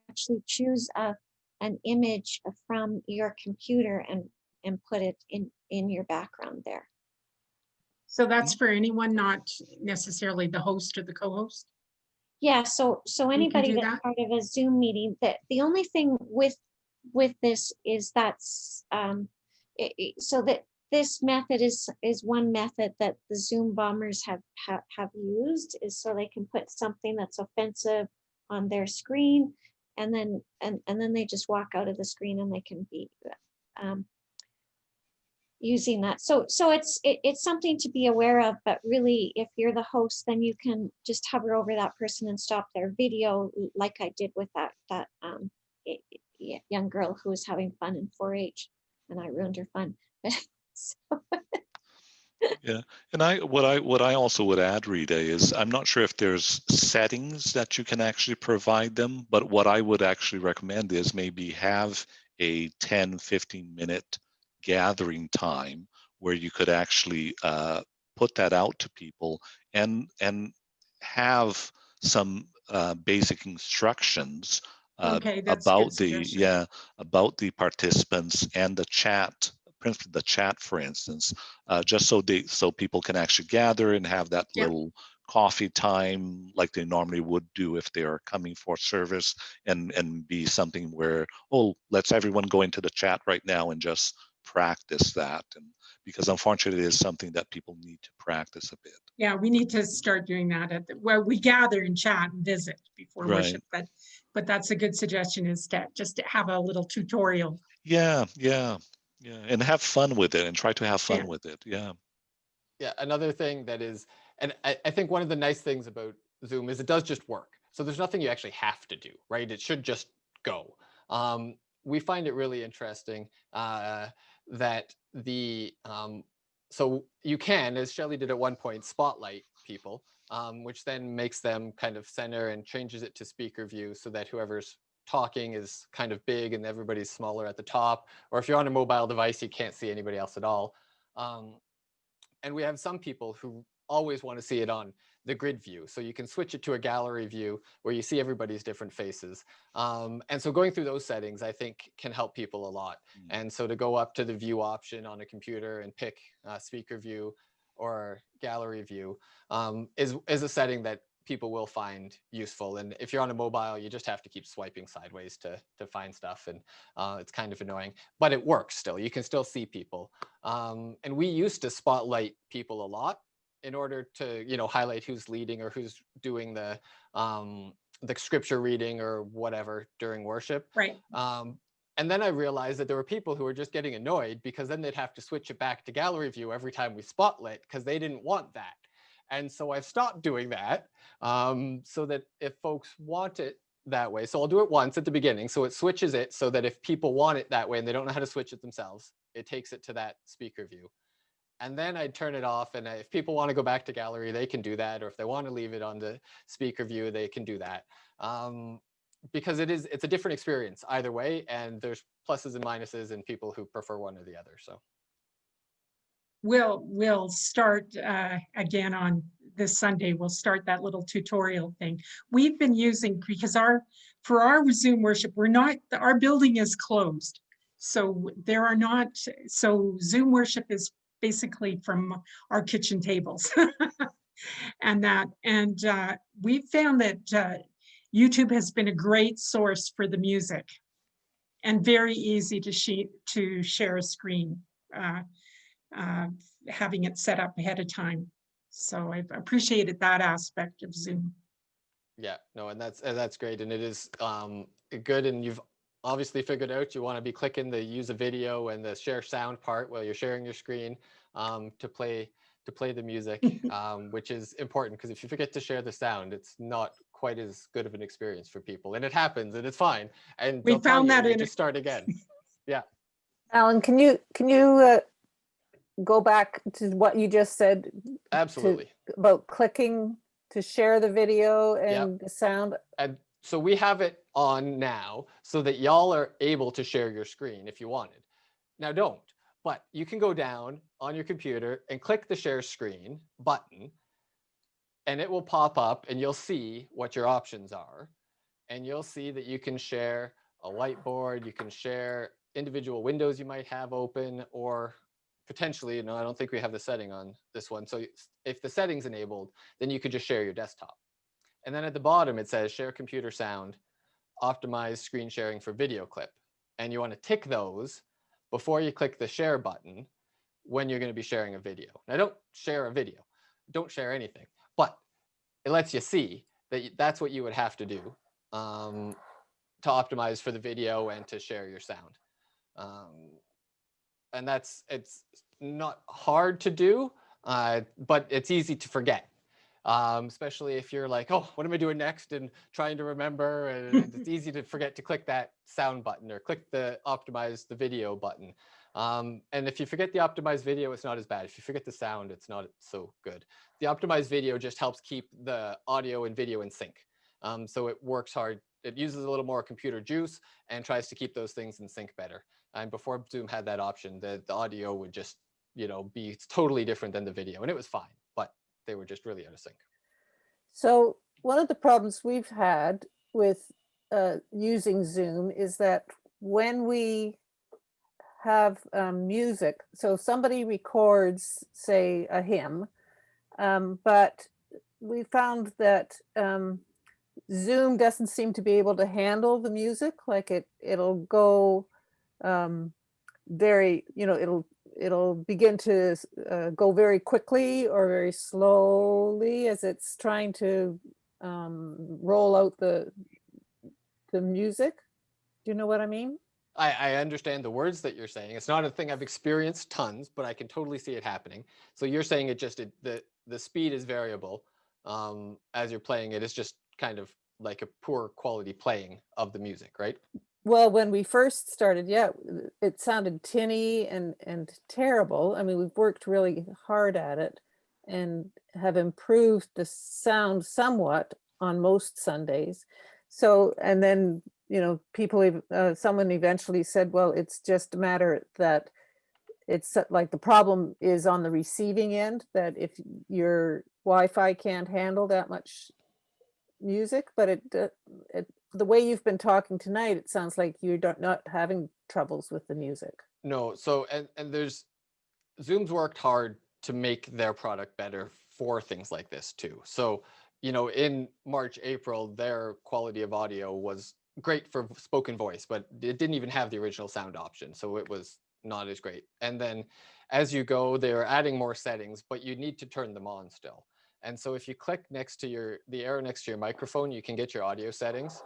actually choose an image from your computer and put it in your background there. So that's for anyone, not necessarily the host or the co-host? Yeah, so anybody that's that? part of a Zoom meeting, that the only thing with this is that's so that this method is one method that the Zoom bombers have used, is so they can put something that's offensive on their screen, and then they just walk out of the screen, and they can be using that. So it's something to be aware of, but really if you're the host, then you can just hover over that person and stop their video, like I did with that young girl who was having fun in 4-H, and I ruined her fun. So. Yeah, and what I also would add, Rita, is I'm not sure if there's settings that you can actually provide them, but what I would actually recommend is maybe have a 10-15 minute gathering time where you could actually put that out to people and have some basic instructions Okay, that's a good suggestion. about the participants and the chat, principally the chat, for instance, just so people can actually gather and have that little coffee time like they normally would do if they are coming for service, and be something where, oh, let's everyone go into the chat right now and just practice that. And because unfortunately it is something that people need to practice a bit. Yeah, we need to start doing that where we gather and chat and visit before worship, but that's a good suggestion, is to just have a little tutorial. Yeah, and have fun with it, and try to have fun with it. Yeah, another thing that is, and I think one of the nice things about Zoom is it does just work. So there's nothing you actually have to do, right? It should just go. We find it really interesting that so you can, as Shelley did at one point, spotlight people, which then makes them kind of center and changes it to speaker view so that whoever's talking is kind of big and everybody's smaller at the top. Or if you're on a mobile device, you can't see anybody else at all. And we have some people who always want to see it on the grid view. So you can switch it to a gallery view where you see everybody's different faces. And so going through those settings, I think, can help people a lot. And so to go up to the view option on a computer and pick speaker view or gallery view is a setting that people will find useful. And if you're on a mobile, you just have to keep swiping sideways to find stuff. And it's kind of annoying, but it works still. You can still see people. And we used to spotlight people a lot in order to, highlight who's leading or who's doing the scripture reading or whatever during worship. Right. And then I realized that there were people who were just getting annoyed because then they'd have to switch it back to gallery view every time we spotlight because they didn't want that. And so I've stopped doing that so that if folks want it that way, so I'll do it once at the beginning. So it switches it so that if people want it that way and they don't know how to switch it themselves, it takes it to that speaker view. And then I'd turn it off. And if people want to go back to gallery, they can do that. Or if they want to leave it on the speaker view, they can do that. Because it's a different experience either way. And there's pluses and minuses and people who prefer one or the other. So we'll start again on this Sunday. We'll start that little tutorial thing. We've been using, because for our Zoom worship, our building is closed. So so Zoom worship is basically from our kitchen tables. and we've found that YouTube has been a great source for the music and very easy to share a screen. Having it set up ahead of time. So I've appreciated that aspect of Zoom. Yeah, no, and that's great. And it is good. And you've obviously figured out you want to be clicking the use a video and the share sound part while you're sharing your screen to play the music, which is important because if you forget to share the sound, it's not quite as good of an experience for people. And it happens and it's fine. And we found that just start again. Yeah. Alan, can you go back to what you just said? Absolutely. About clicking to share the video and the sound. And so we have it on now so that y'all are able to share your screen if you wanted. Now don't, but you can go down on your computer and click the share screen button and it will pop up and you'll see what your options are. And you'll see that you can share a whiteboard, you can share individual windows you might have open, or potentially, I don't think we have the setting on this one. So if the setting's enabled, then you could just share your desktop. And then at the bottom, it says share computer sound, optimize screen sharing for video clip. And you want to tick those before you click the share button when you're going to be sharing a video. Now don't share a video, don't share anything, but it lets you see that that's what you would have to do to optimize for the video and to share your sound. And it's not hard to do, but it's easy to forget, especially if you're like, oh, what am I doing next? And trying to remember, and it's easy to forget to click that sound button or click the optimize the video button. And if you forget the optimized video, it's not as bad. If you forget the sound, it's not so good. The optimized video just helps keep the audio and video in sync. So it works hard. It uses a little more computer juice and tries to keep those things in sync better. And before Zoom had that option, the audio would just, be totally different than the video. And it was fine, but they were just really out of sync. So one of the problems we've had with using Zoom is that when we have music, so somebody records, say, a hymn, but we found that Zoom doesn't seem to be able to handle the music. Like it'll go very, it'll begin to go very quickly or very slowly as it's trying to roll out the music. Do you know what I mean? I understand the words that you're saying. It's not a thing I've experienced tons, but I can totally see it happening. So you're saying the speed is variable as you're playing it. It's just kind of like a poor quality playing of the music, right? Well, when we first started, yeah, it sounded tinny and terrible. I mean, we've worked really hard at it and have improved the sound somewhat on most Sundays. So, and then, someone eventually said, well, it's just a matter that it's like the problem is on the receiving end, that if your Wi-Fi can't handle that much music, but the way you've been talking tonight, it sounds like you're not having troubles with the music. No, so and there's Zoom's worked hard to make their product better for things like this too. So you know, in March, April, their quality of audio was great for spoken voice, but it didn't even have the original sound option. So it was not as great. And then as you go, they're adding more settings, but you need to turn them on still. And so if you click next to the arrow next to your microphone, you can get your audio settings.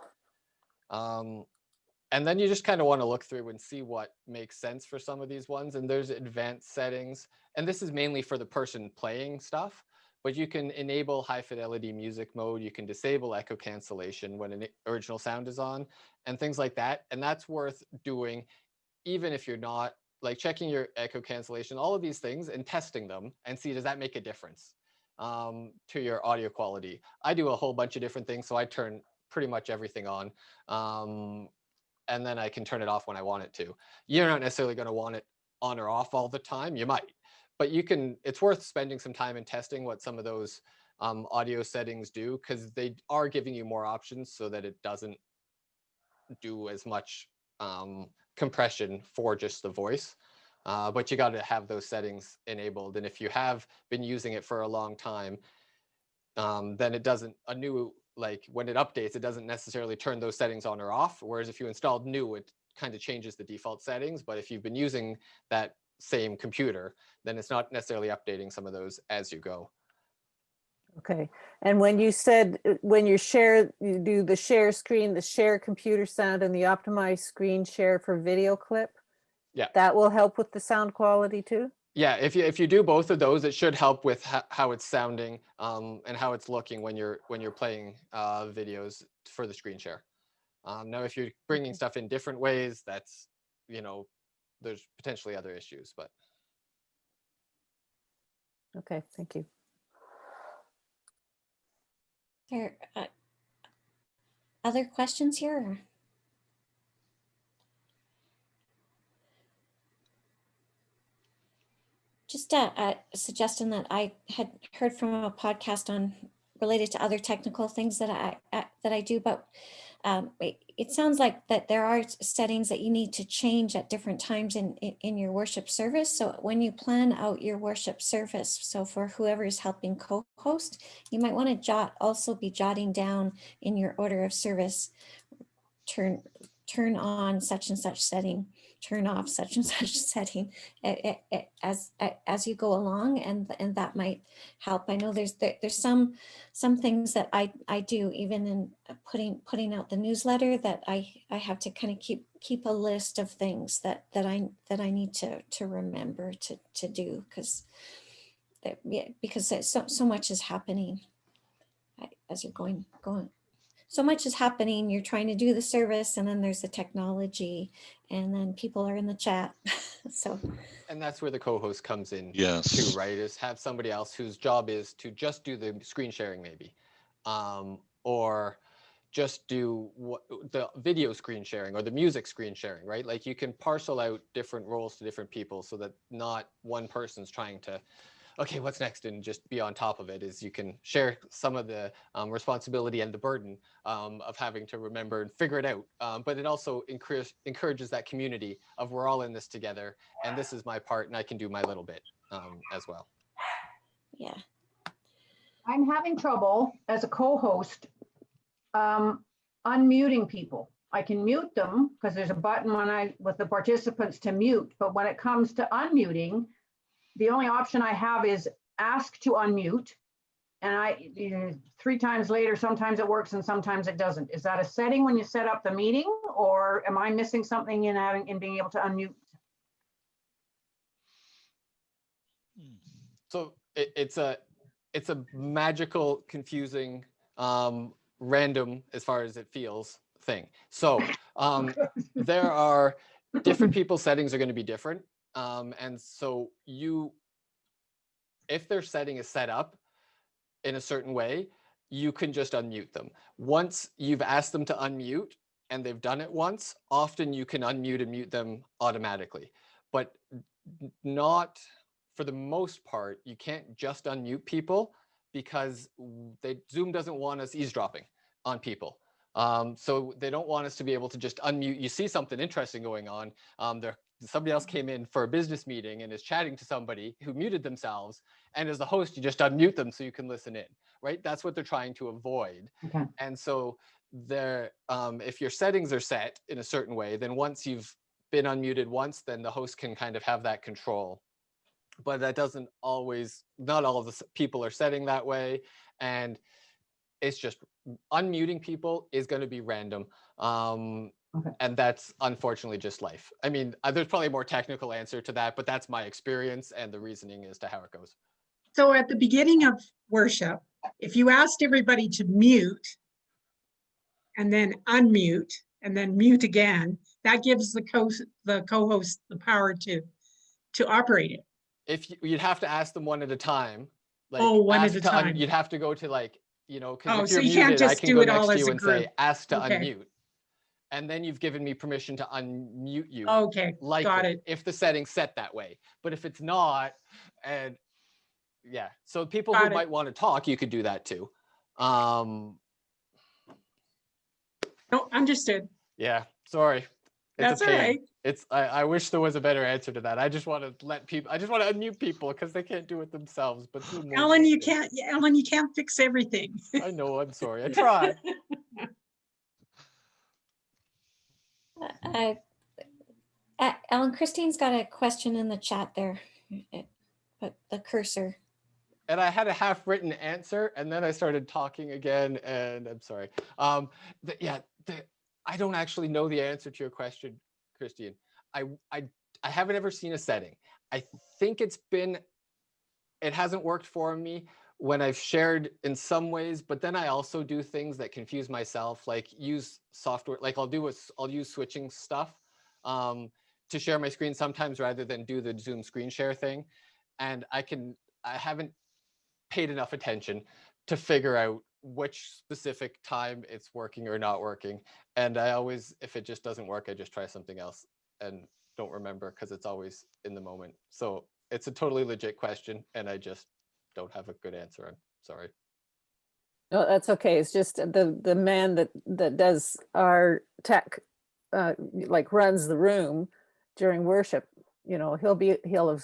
And then you just kind of want to look through and see what makes sense for some of these ones. And there's advanced settings. And this is mainly for the person playing stuff, but you can enable high fidelity music mode. You can disable echo cancellation when an original sound is on and things like that. And that's worth doing, even if you're not, like checking your echo cancellation, all of these things and testing them and see, does that make a difference to your audio quality? I do a whole bunch of different things. So I turn pretty much everything on. And then I can turn it off when I want it to. You're not necessarily going to want it on or off all the time. You might, but you can, it's worth spending some time in testing what some of those audio settings do, because they are giving you more options so that it doesn't do as much compression for just the voice. But you got to have those settings enabled. And if you have been using it for a long time, then it doesn't, like when it updates, it doesn't necessarily turn those settings on or off. Whereas if you installed new, it kind of changes the default settings. But if you've been using that same computer, then it's not necessarily updating some of those as you go. Okay. And when you said, when you do the share screen, the share computer sound, and the optimized screen share for video clip, yeah, that will help with the sound quality too? Yeah, if you do both of those, it should help with how it's sounding and how it's looking when you're playing videos for the screen share. Now, if you're bringing stuff in different ways, that's, you know, there's potentially other issues, but. Okay, thank you. There other questions here? Just a suggestion that I had heard from a podcast on related to other technical things that I do, but it sounds like that there are settings that you need to change at different times in your worship service. So when you plan out your worship service, so for whoever is helping co-host, you might want to also be jotting down in your order of service, turn on such and such setting, turn off such and such setting as you go along, and that might help. I know there's some things that I do, even in putting out the newsletter, that I have to kind of keep a list of things that I need to remember to do, because so much is happening as you're going. So much is happening. You're trying to do the service, and then there's the technology, and then people are in the chat. So, and that's where the co-host comes in. Yes. Too, right? Is have somebody else whose job is to just do the screen sharing, maybe, or just do the video screen sharing or the music screen sharing, right? Like you can parcel out different roles to different people so that not one person's trying to, okay, what's next, and just be on top of it. Is you can share some of the responsibility and the burden of having to remember and figure it out. But it also encourages that community of, we're all in this together, and this is my part, and I can do my little bit as well. Yeah. I'm having trouble as a co-host unmuting people. I can mute them because there's a button with the participants to mute, but when it comes to unmuting, the only option I have is ask to unmute, and 3 times later, sometimes it works and sometimes it doesn't. Is that a setting when you set up the meeting, or am I missing something in being able to unmute? So it's a magical, confusing, random, as far as it feels, thing. So there are different people's settings are going to be different. And so if their setting is set up in a certain way, you can just unmute them. Once you've asked them to unmute and they've done it once, often you can unmute and mute them automatically. But not, for the most part, you can't just unmute people, because Zoom doesn't want us eavesdropping on people. So they don't want us to be able to just unmute. You see something interesting going on, somebody else came in for a business meeting and is chatting to somebody who muted themselves, and as the host, you just unmute them so you can listen in, right? That's what they're trying to avoid. Okay. And so if your settings are set in a certain way, then once you've been unmuted once, then the host can kind of have that control. But that doesn't always, not all of the people are setting that way. And it's just unmuting people is going to be random. Okay. And that's unfortunately just life. I mean, there's probably a more technical answer to that, but that's my experience and the reasoning as to how it goes. So at the beginning of worship, if you asked everybody to mute and then unmute and then mute again, that gives the co-host the power to operate it. If you'd have to ask them one at a time, like One at ask a to time. you'd have to go to like, because Oh, if so you're you can't muted, I just can do go it next all to as you a and say, group. ask to Okay. unmute. And then you've given me permission to unmute you. Okay, got it. If the setting's set that way. But if it's not, and yeah, so people Got who it. might want to talk, you could do that too. No, understood. Yeah, sorry. It's That's a all pain. right. I wish there was a better answer to that. I just want to let people, I just want to unmute people because they can't do it themselves. But Zoom won't Ellen, let you them. can't, Ellen, you can't fix everything. I know, I'm sorry. I tried. Ellen, Christine's got a question in the chat there. But the cursor. And I had a half-written answer, and then I started talking again, and I'm sorry. I don't actually know the answer to your question, Christine. I haven't ever seen a setting. I think it hasn't worked for me when I've shared in some ways, but then I also do things that confuse myself, like use software, like I'll use switching stuff to share my screen sometimes rather than do the Zoom screen share thing. And I haven't paid enough attention to figure out which specific time it's working or not working. And I always, if it just doesn't work, I just try something else and don't remember because it's always in the moment. So it's a totally legit question and I just don't have a good answer. I'm sorry. No, that's okay. It's just the man that does our tech, like runs the room during worship. He'll have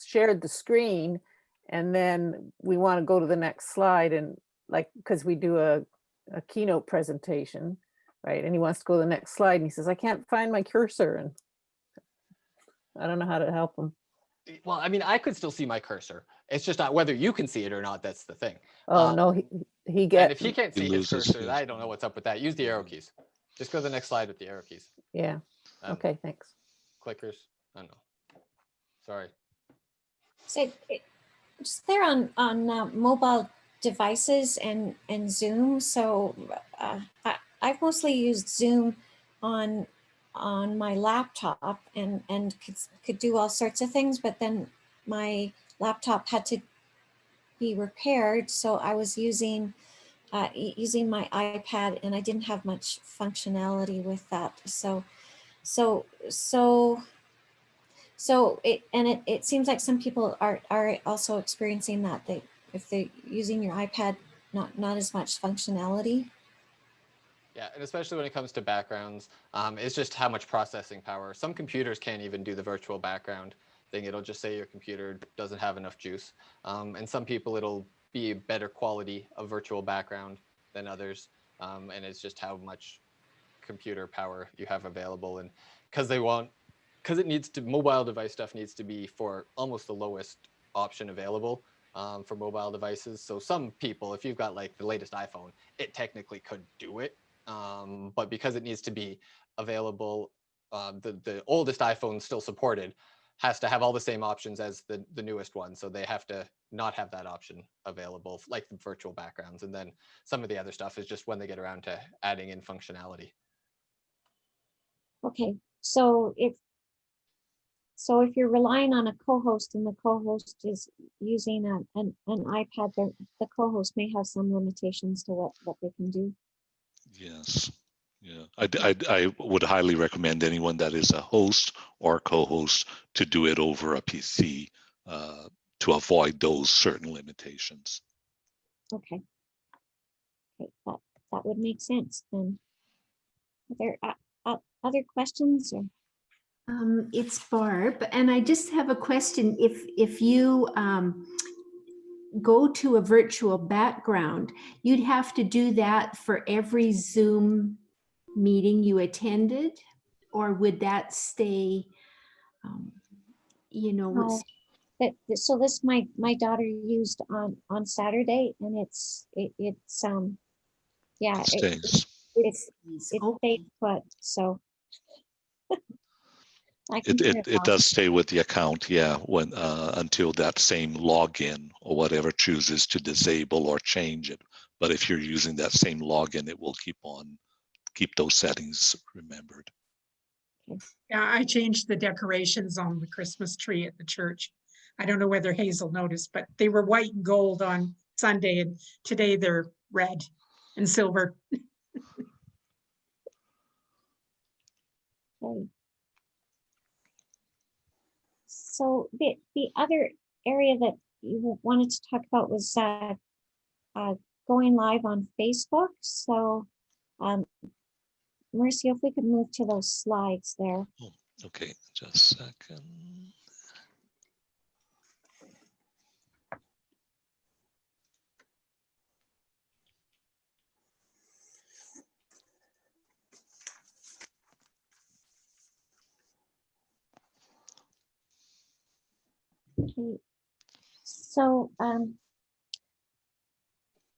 shared the screen, and then we want to go to the next slide, and like because we do a keynote presentation, right? And he wants to go to the next slide, and he says, "I can't find my cursor," and I don't know how to help him. Well, I mean, I could still see my cursor. It's just not whether you can see it or not. That's the thing. Oh no, he gets. And if he can't see his cursor, his- I don't know what's up with that. Use the arrow keys. Just go to the next slide with the arrow keys. Yeah. Okay. Thanks. Clickers. I don't know. Sorry. So just there on mobile devices and Zoom. So I've mostly used Zoom on my laptop and could do all sorts of things, but then my laptop had to be repaired, so I was using my iPad, and I didn't have much functionality with that. So it seems like some people are also experiencing that if they're using your iPad, not as much functionality. Yeah, and especially when it comes to backgrounds, it's just how much processing power. Some computers can't even do the virtual background thing. It'll just say your computer doesn't have enough juice. And some people, it'll be a better quality of virtual background than others. And it's just how much computer power you have available. And because it needs to, mobile device stuff needs to be for almost the lowest option available for mobile devices. So some people, if you've got like the latest iPhone, it technically could do it. But because it needs to be available, the oldest iPhone still supported has to have all the same options as the newest one. So they have to not have that option available, like the virtual backgrounds. And then some of the other stuff is just when they get around to adding in functionality. Okay, so if you're relying on a co-host and the co-host is using an iPad, the co-host may have some limitations to what they can do. Yes. Yeah, I would highly recommend anyone that is a host or co-host to do it over a PC to avoid those certain limitations. Okay, that would make sense then. Are there other questions? Or? It's Barb, and I just have a question. If you go to a virtual background, you'd have to do that for every Zoom meeting you attended, or would that stay, you know, No, so this my daughter used on Saturday, and it's yeah, It stays. it's okay. stayed put, so I can turn it It off. does stay with the account, yeah, when until that same login or whatever chooses to disable or change it. But if you're using that same login, it will keep those settings remembered. Yeah, I changed the decorations on the Christmas tree at the church. I don't know whether Hazel noticed, but they were white and gold on Sunday, and today they're red and silver. Okay. So the other area that you wanted to talk about was going live on Facebook. So Mercy, if we could move to those slides there. Oh, okay, just a second. Okay. So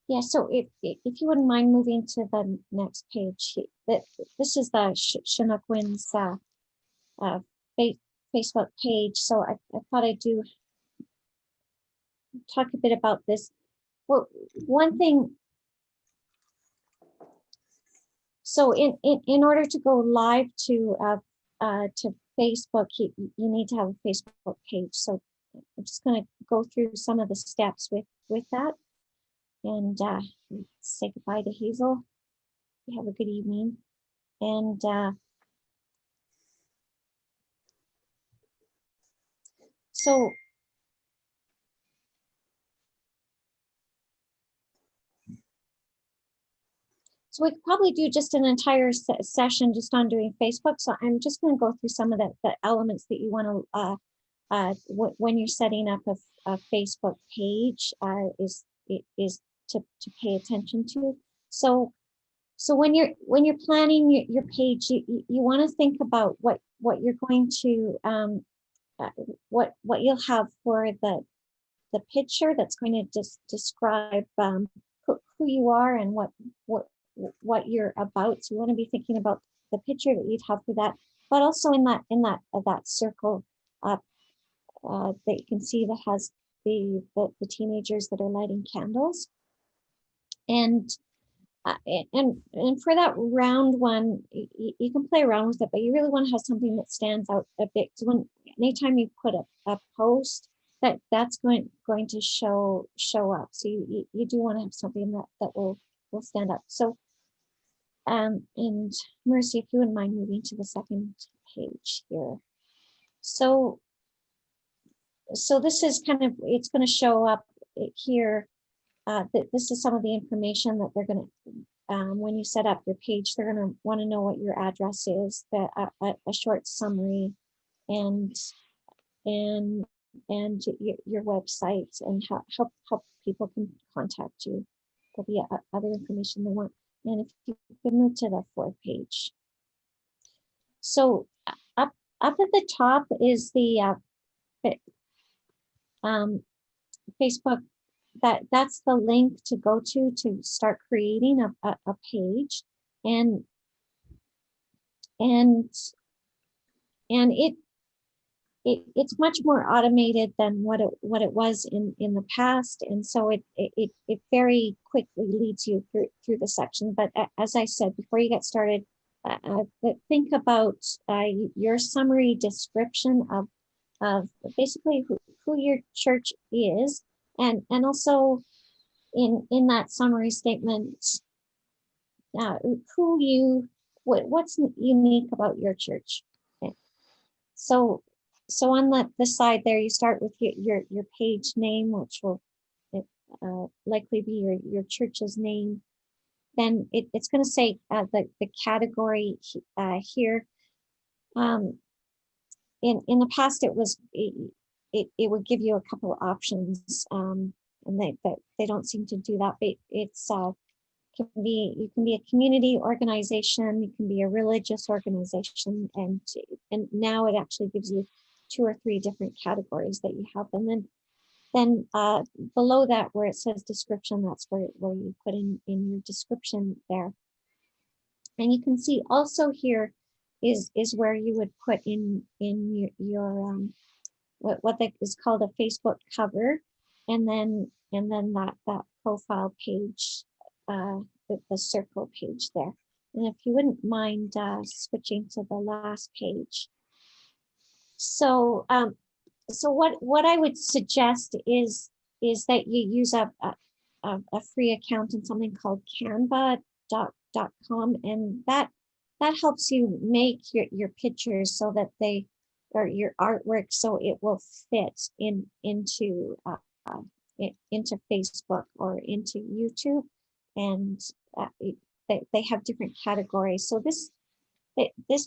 yeah, so if you wouldn't mind moving to the next page, this is the Chinook Winds Facebook page. So I thought I'd talk a bit about this. Well, one thing. So in order to go live to Facebook, you need to have a Facebook page. So I'm just going to go through some of the steps with that, and say goodbye to Hazel. You have a good evening, and so we could probably do just an entire session just on doing Facebook. So I'm just going to go through some of the elements that you want to when you're setting up a Facebook page is to pay attention to. So when you're planning your page, you want to think about what you're going to what you'll have for the picture that's going to just describe who you are and what you're about. So you want to be thinking about the picture that you'd have for that, but also in that circle that you can see that has the teenagers that are lighting candles, and for that round one, you can play around with it, but you really want to have something that stands out a bit. So anytime you put a post, that's going to show up. So you do want to have something that will stand up. So and Mercy, if you wouldn't mind moving to the second page here. So this is kind of, it's going to show up here. This is some of the information that they're going to, when you set up your page, they're going to want to know what your address is, a short summary, and your website, and how people can contact you. There'll be other information they want. And if you can move to the fourth page. So up at the top is the Facebook. That's the link to go to start creating a page, and it's much more automated than what it was in the past, and so it very quickly leads you through the section. But as I said before you get started, think about your summary description of basically who your church is, and also in that summary statement, what's unique about your church. Okay. So on the side there, you start with your page name, which will likely be your church's name. Then it's going to say the category here. in the past, it was it would give you a couple of options, and they don't seem to do that. But it's you can be a community organization, you can be a religious organization, and now it actually gives you 2 or 3 different categories that you have. And then below that, where it says description, that's where you put in your description there. And you can see also here is where you would put in your what is called a Facebook cover, and then that profile page, the circle page there. And if you wouldn't mind switching to the last page. So what I would suggest is that you use a free account in something called canva.com, and that helps you make your pictures so that they, or your artwork, so it will fit into Facebook or into YouTube, and they have different categories. So this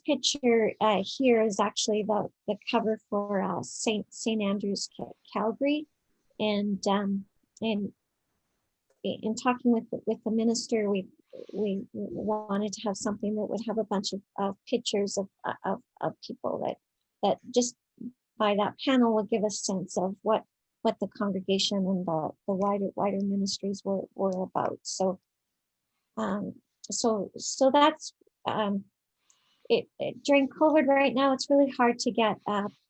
picture here is actually the cover for St. Andrews, Calgary, and in talking with the minister, we wanted to have something that would have a bunch of pictures of people that just by that panel would give a sense of what the congregation and the wider ministries were about. So so that's it. During COVID right now, it's really hard to get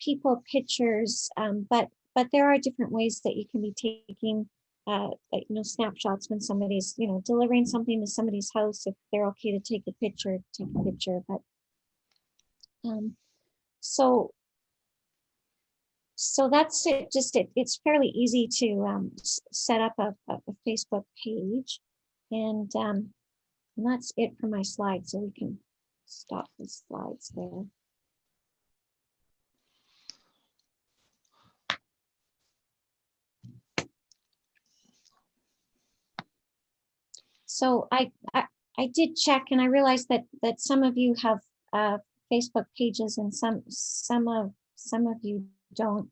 people pictures, but there are different ways that you can be taking snapshots when somebody's delivering something to somebody's house. If they're okay to take a picture, but so that's it. It's fairly easy to set up a Facebook page, and that's it for my slides. So we can stop the slides there. So I did check, and I realized that some of you have Facebook pages, and some of you don't.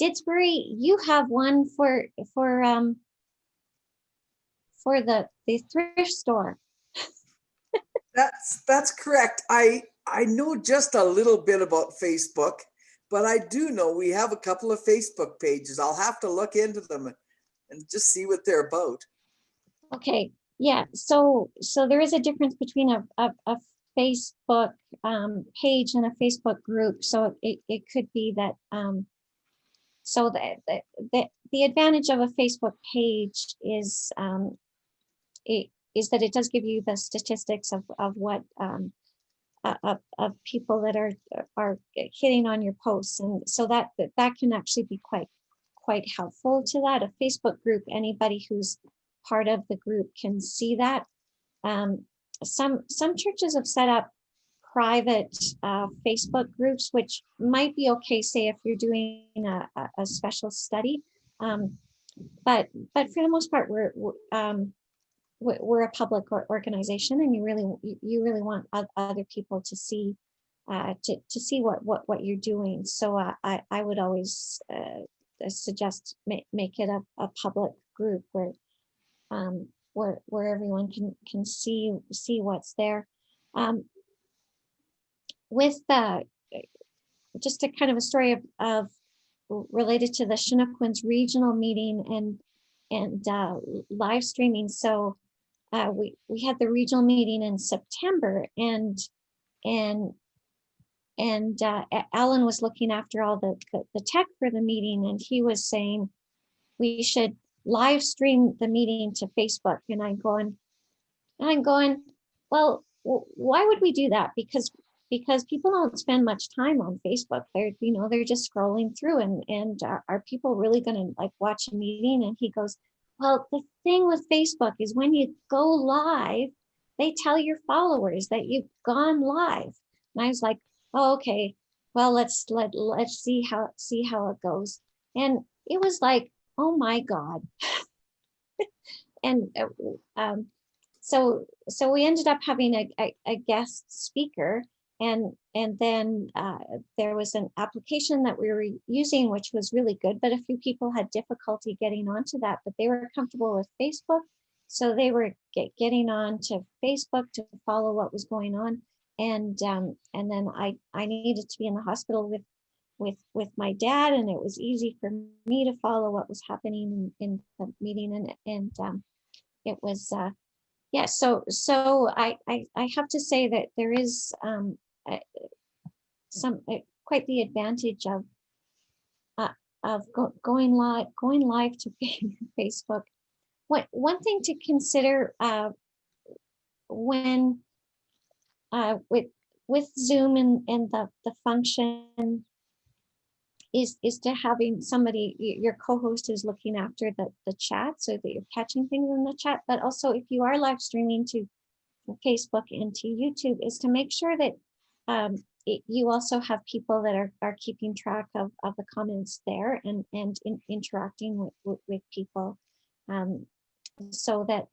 Didsbury, you have one for the thrift store. That's correct. I know just a little bit about Facebook, but I do know we have a couple of Facebook pages. I'll have to look into them and just see what they're about. Okay. Yeah. So there is a difference between a Facebook page and a Facebook group. So it could be that so the advantage of a Facebook page is that it does give you the statistics of what of people that are hitting on your posts, and so that can actually be quite helpful to that. A Facebook group, anybody who's part of the group can see that. Some churches have set up private Facebook groups, which might be okay, say if you're doing a special study, but for the most part, we're a public organization, and you really want other people to see what you're doing. So I would always suggest make it a public group where everyone can see what's there. With just a kind of a story of related to the Chinook's regional meeting and live streaming. So we had the regional meeting in September, and Alan was looking after all the tech for the meeting, and he was saying we should live stream the meeting to Facebook. And I'm going, well, why would we do that? Because people don't spend much time on Facebook. They're just scrolling through, and are people really going to like watch a meeting? And he goes, well, the thing with Facebook is when you go live, they tell your followers that you've gone live. And I was like, oh, okay, well, let's see how it goes. And it was like, oh my God. And so we ended up having a guest speaker, and then there was an application that we were using, which was really good, but a few people had difficulty getting onto that, but they were comfortable with Facebook. So they were getting on to Facebook to follow what was going on. And then I needed to be in the hospital with my dad, and it was easy for me to follow what was happening in the meeting. And it was, yeah, so I have to say that there is quite the advantage of going live to Facebook. One thing to consider when with Zoom and the function is to having somebody, your co-host, is looking after the chat, so that you're catching things in the chat. But also, if you are live streaming to Facebook and to YouTube, is to make sure that you also have people that are keeping track of the comments there and interacting with people, so that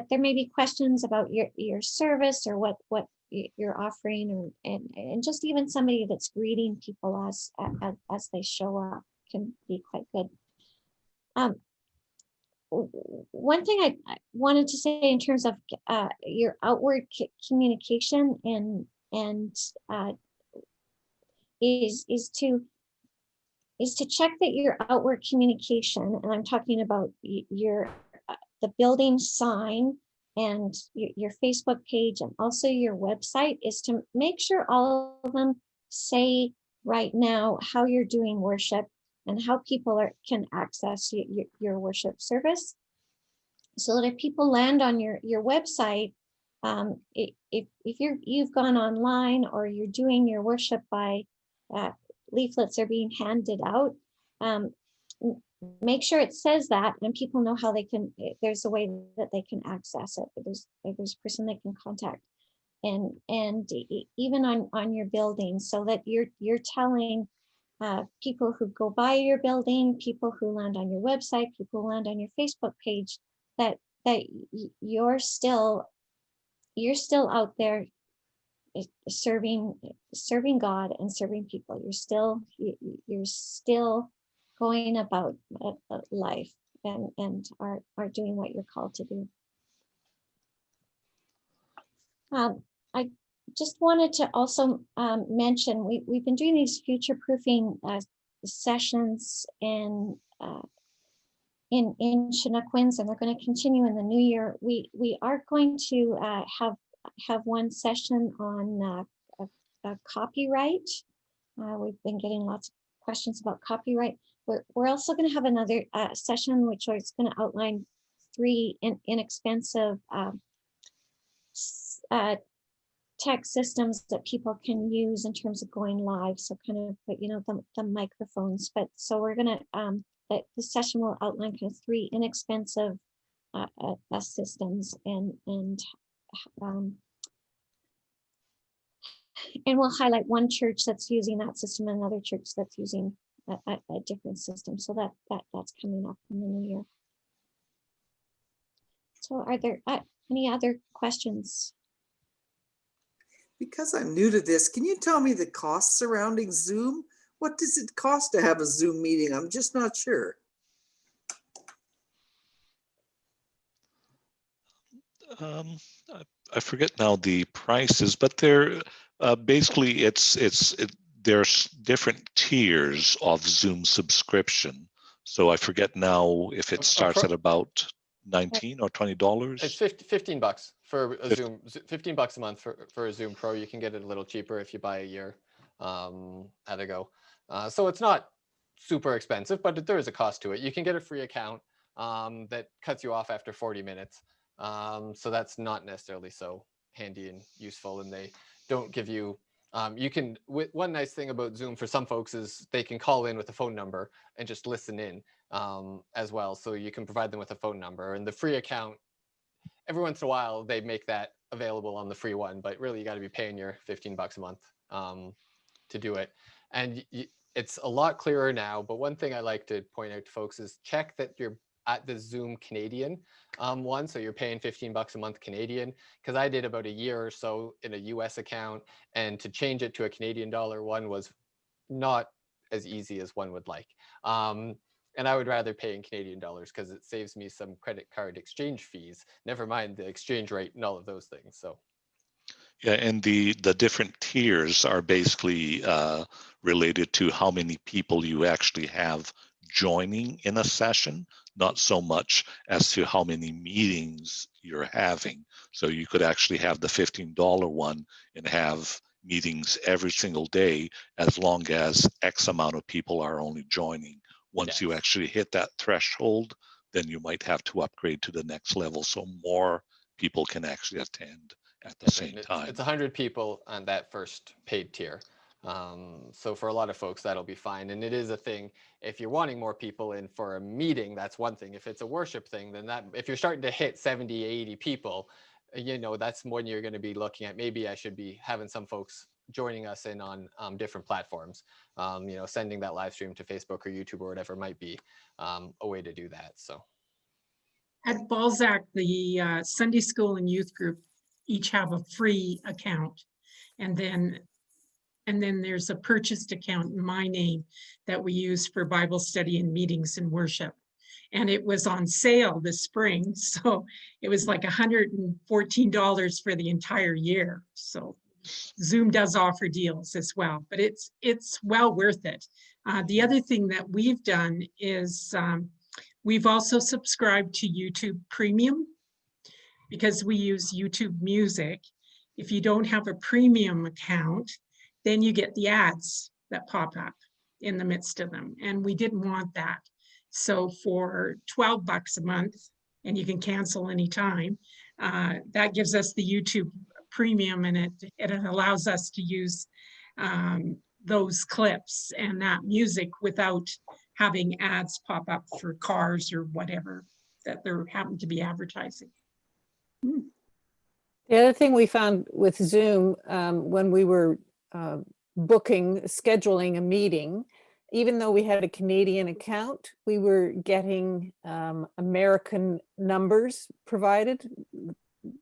there may be questions about your service or what you're offering, and just even somebody that's greeting people as they show up can be quite good. One thing I wanted to say in terms of your outward communication and is to check that your outward communication, and I'm talking about your the building sign and your Facebook page and also your website, is to make sure all of them say right now how you're doing worship and how people can access your worship service, so that if people land on your website, if you've gone online or you're doing your worship by leaflets are being handed out, make sure it says that, and people know how they can. There's a way that they can access it. There's a person they can contact, and even on your building, so that you're telling people who go by your building, people who land on your website, people who land on your Facebook page, that you're still out there serving God and serving people. You're still going about life and are doing what you're called to do. I just wanted to also mention we've been doing these future proofing sessions in Chinook, and they're going to continue in the new year. We are going to have one session on copyright. We've been getting lots of questions about copyright. We're also going to have another session which is going to outline 3 inexpensive tech systems that people can use in terms of going live. So kind of, the microphones. But so we're going to the session will outline kind of 3 inexpensive systems, and we'll highlight one church that's using that system and another church that's using a different system. So that's coming up in the new year. So are there any other questions? Because I'm new to this, can you tell me the costs surrounding Zoom? What does it cost to have a Zoom meeting? I'm just not sure. I forget now the prices, but they're basically there's different tiers of Zoom subscription. So I forget now if it starts at about $19 or $20. It's $15 for a Zoom, $15 a month for a Zoom Pro. You can get it a little cheaper if you buy a year at a go. So it's not super expensive, but there is a cost to it. You can get a free account that cuts you off after 40 minutes. So that's not necessarily so handy and useful, and they don't give you, one nice thing about Zoom for some folks is they can call in with a phone number and just listen in as well. So you can provide them with a phone number, and the free account, every once in a while they make that available on the free one, but really you got to be paying your $15 a month to do it. And it's a lot clearer now, but one thing I like to point out to folks is check that your at the Zoom Canadian one. So you're paying $15 a month Canadian, because I did about a year or so in a US account, and to change it to a Canadian dollar one was not as easy as one would like. And I would rather pay in Canadian dollars because it saves me some credit card exchange fees, never mind the exchange rate and all of those things. So yeah, and the different tiers are basically related to how many people you actually have joining in a session, not so much as to how many meetings you're having. So you could actually have the $15 one and have meetings every single day, as long as X amount of people are only joining. Once you yes. actually hit that threshold, then you might have to upgrade to the next level so more people can actually attend at the same time. It's 100 people on that first paid tier. So for a lot of folks, that'll be fine. And it is a thing, if you're wanting more people in for a meeting, that's one thing. If it's a worship thing, then that, if you're starting to hit 70, 80 people, you know, that's when you're going to be looking at, maybe I should be having some folks joining us in on different platforms, you know, sending that live stream to Facebook or YouTube or whatever might be a way to do that. So At Balzac, the Sunday school and youth group each have a free account. And then there's a purchased account in my name that we use for Bible study and meetings and worship. And it was on sale this spring. So it was like $114 for the entire year. So Zoom does offer deals as well, but it's well worth it. The other thing that we've done is we've also subscribed to YouTube Premium because we use YouTube Music. If you don't have a premium account, then you get the ads that pop up in the midst of them. And we didn't want that. So for $12 a month, and you can cancel anytime, that gives us the YouTube Premium, and it allows us to use those clips and that music without having ads pop up for cars or whatever that there happen to be advertising. The other thing we found with Zoom when we were scheduling a meeting, even though we had a Canadian account, we were getting American numbers provided.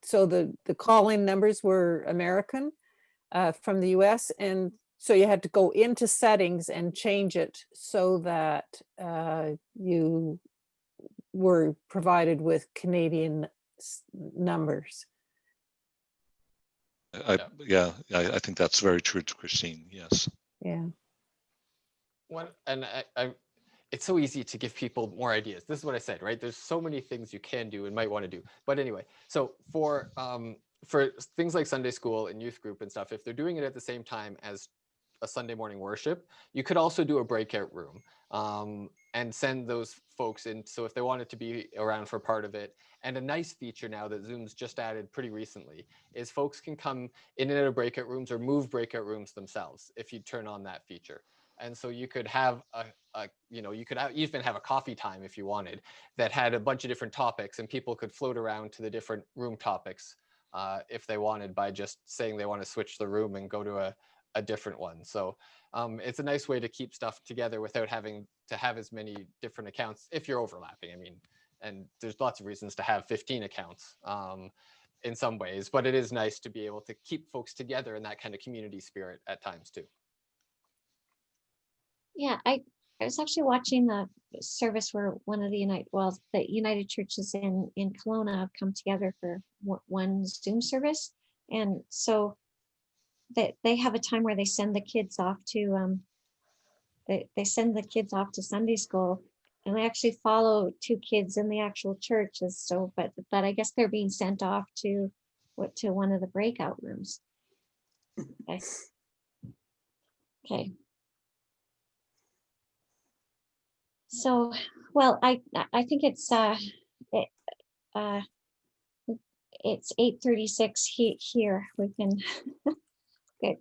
So the call-in numbers were American from the US. And so you had to go into settings and change it so that you were provided with Canadian numbers. I think that's very true, Christine. Yes. Yeah. It's so easy to give people more ideas. This is what I said, right? There's so many things you can do and might want to do. But anyway, so for things like Sunday school and youth group and stuff, if they're doing it at the same time as a Sunday morning worship, you could also do a breakout room and send those folks in. So if they wanted to be around for part of it, and a nice feature now that Zoom's just added pretty recently is folks can come in and out of breakout rooms or move breakout rooms themselves if you turn on that feature. And so you could have you could even have a coffee time if you wanted that had a bunch of different topics, and people could float around to the different room topics if they wanted by just saying they want to switch the room and go to a different one. So it's a nice way to keep stuff together without having to have as many different accounts if you're overlapping. I mean, and there's lots of reasons to have 15 accounts in some ways, but it is nice to be able to keep folks together in that kind of community spirit at times too. Yeah, I was actually watching the service where one of the United Churches in Kelowna have come together for one Zoom service, and so they have a time where they send the kids off to they send the kids off to Sunday school, and they actually follow two kids in the actual church. So, but I guess they're being sent off to one of the breakout rooms. Okay. Okay. So, well, I think it's 8:36 here. We can get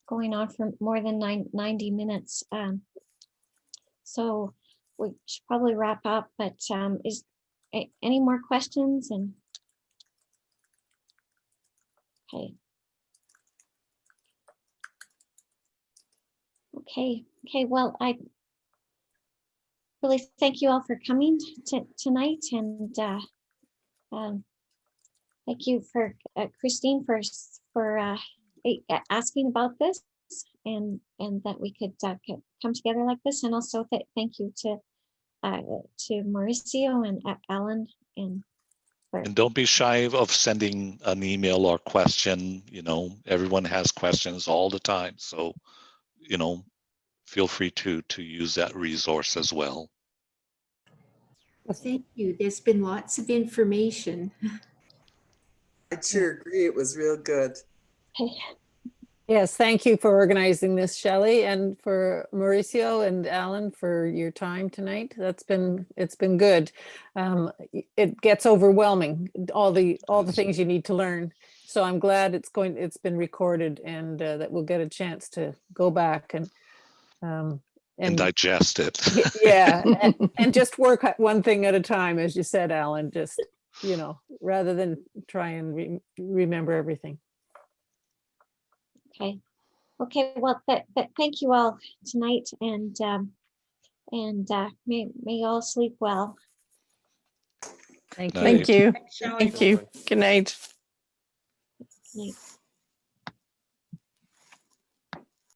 going on for more than 90 minutes. So we should probably wrap up, but is any more questions? And okay. Well, really thank you all for coming tonight, and thank you for Christine for asking about this, and that we could come together like this, and also thank you to Mauricio and Alan, and don't be shy of sending an email or question. Everyone has questions all the time, so feel free to use that resource as well. Well, thank you. There's been lots of information. I sure agree. It was real good. Yes, thank you for organizing this, Shelley, and for Mauricio and Alan for your time tonight. It's been good. It gets overwhelming, all the things you need to learn. So I'm glad it's been recorded, and that we'll get a chance to go back and digest it. Yeah, and just work one thing at a time, as you said, Alan. Just rather than try and remember everything. Okay, well, thank you all tonight, and may you all sleep well. Thank you. Thank you. Shelley. Thank you. Good night. Night.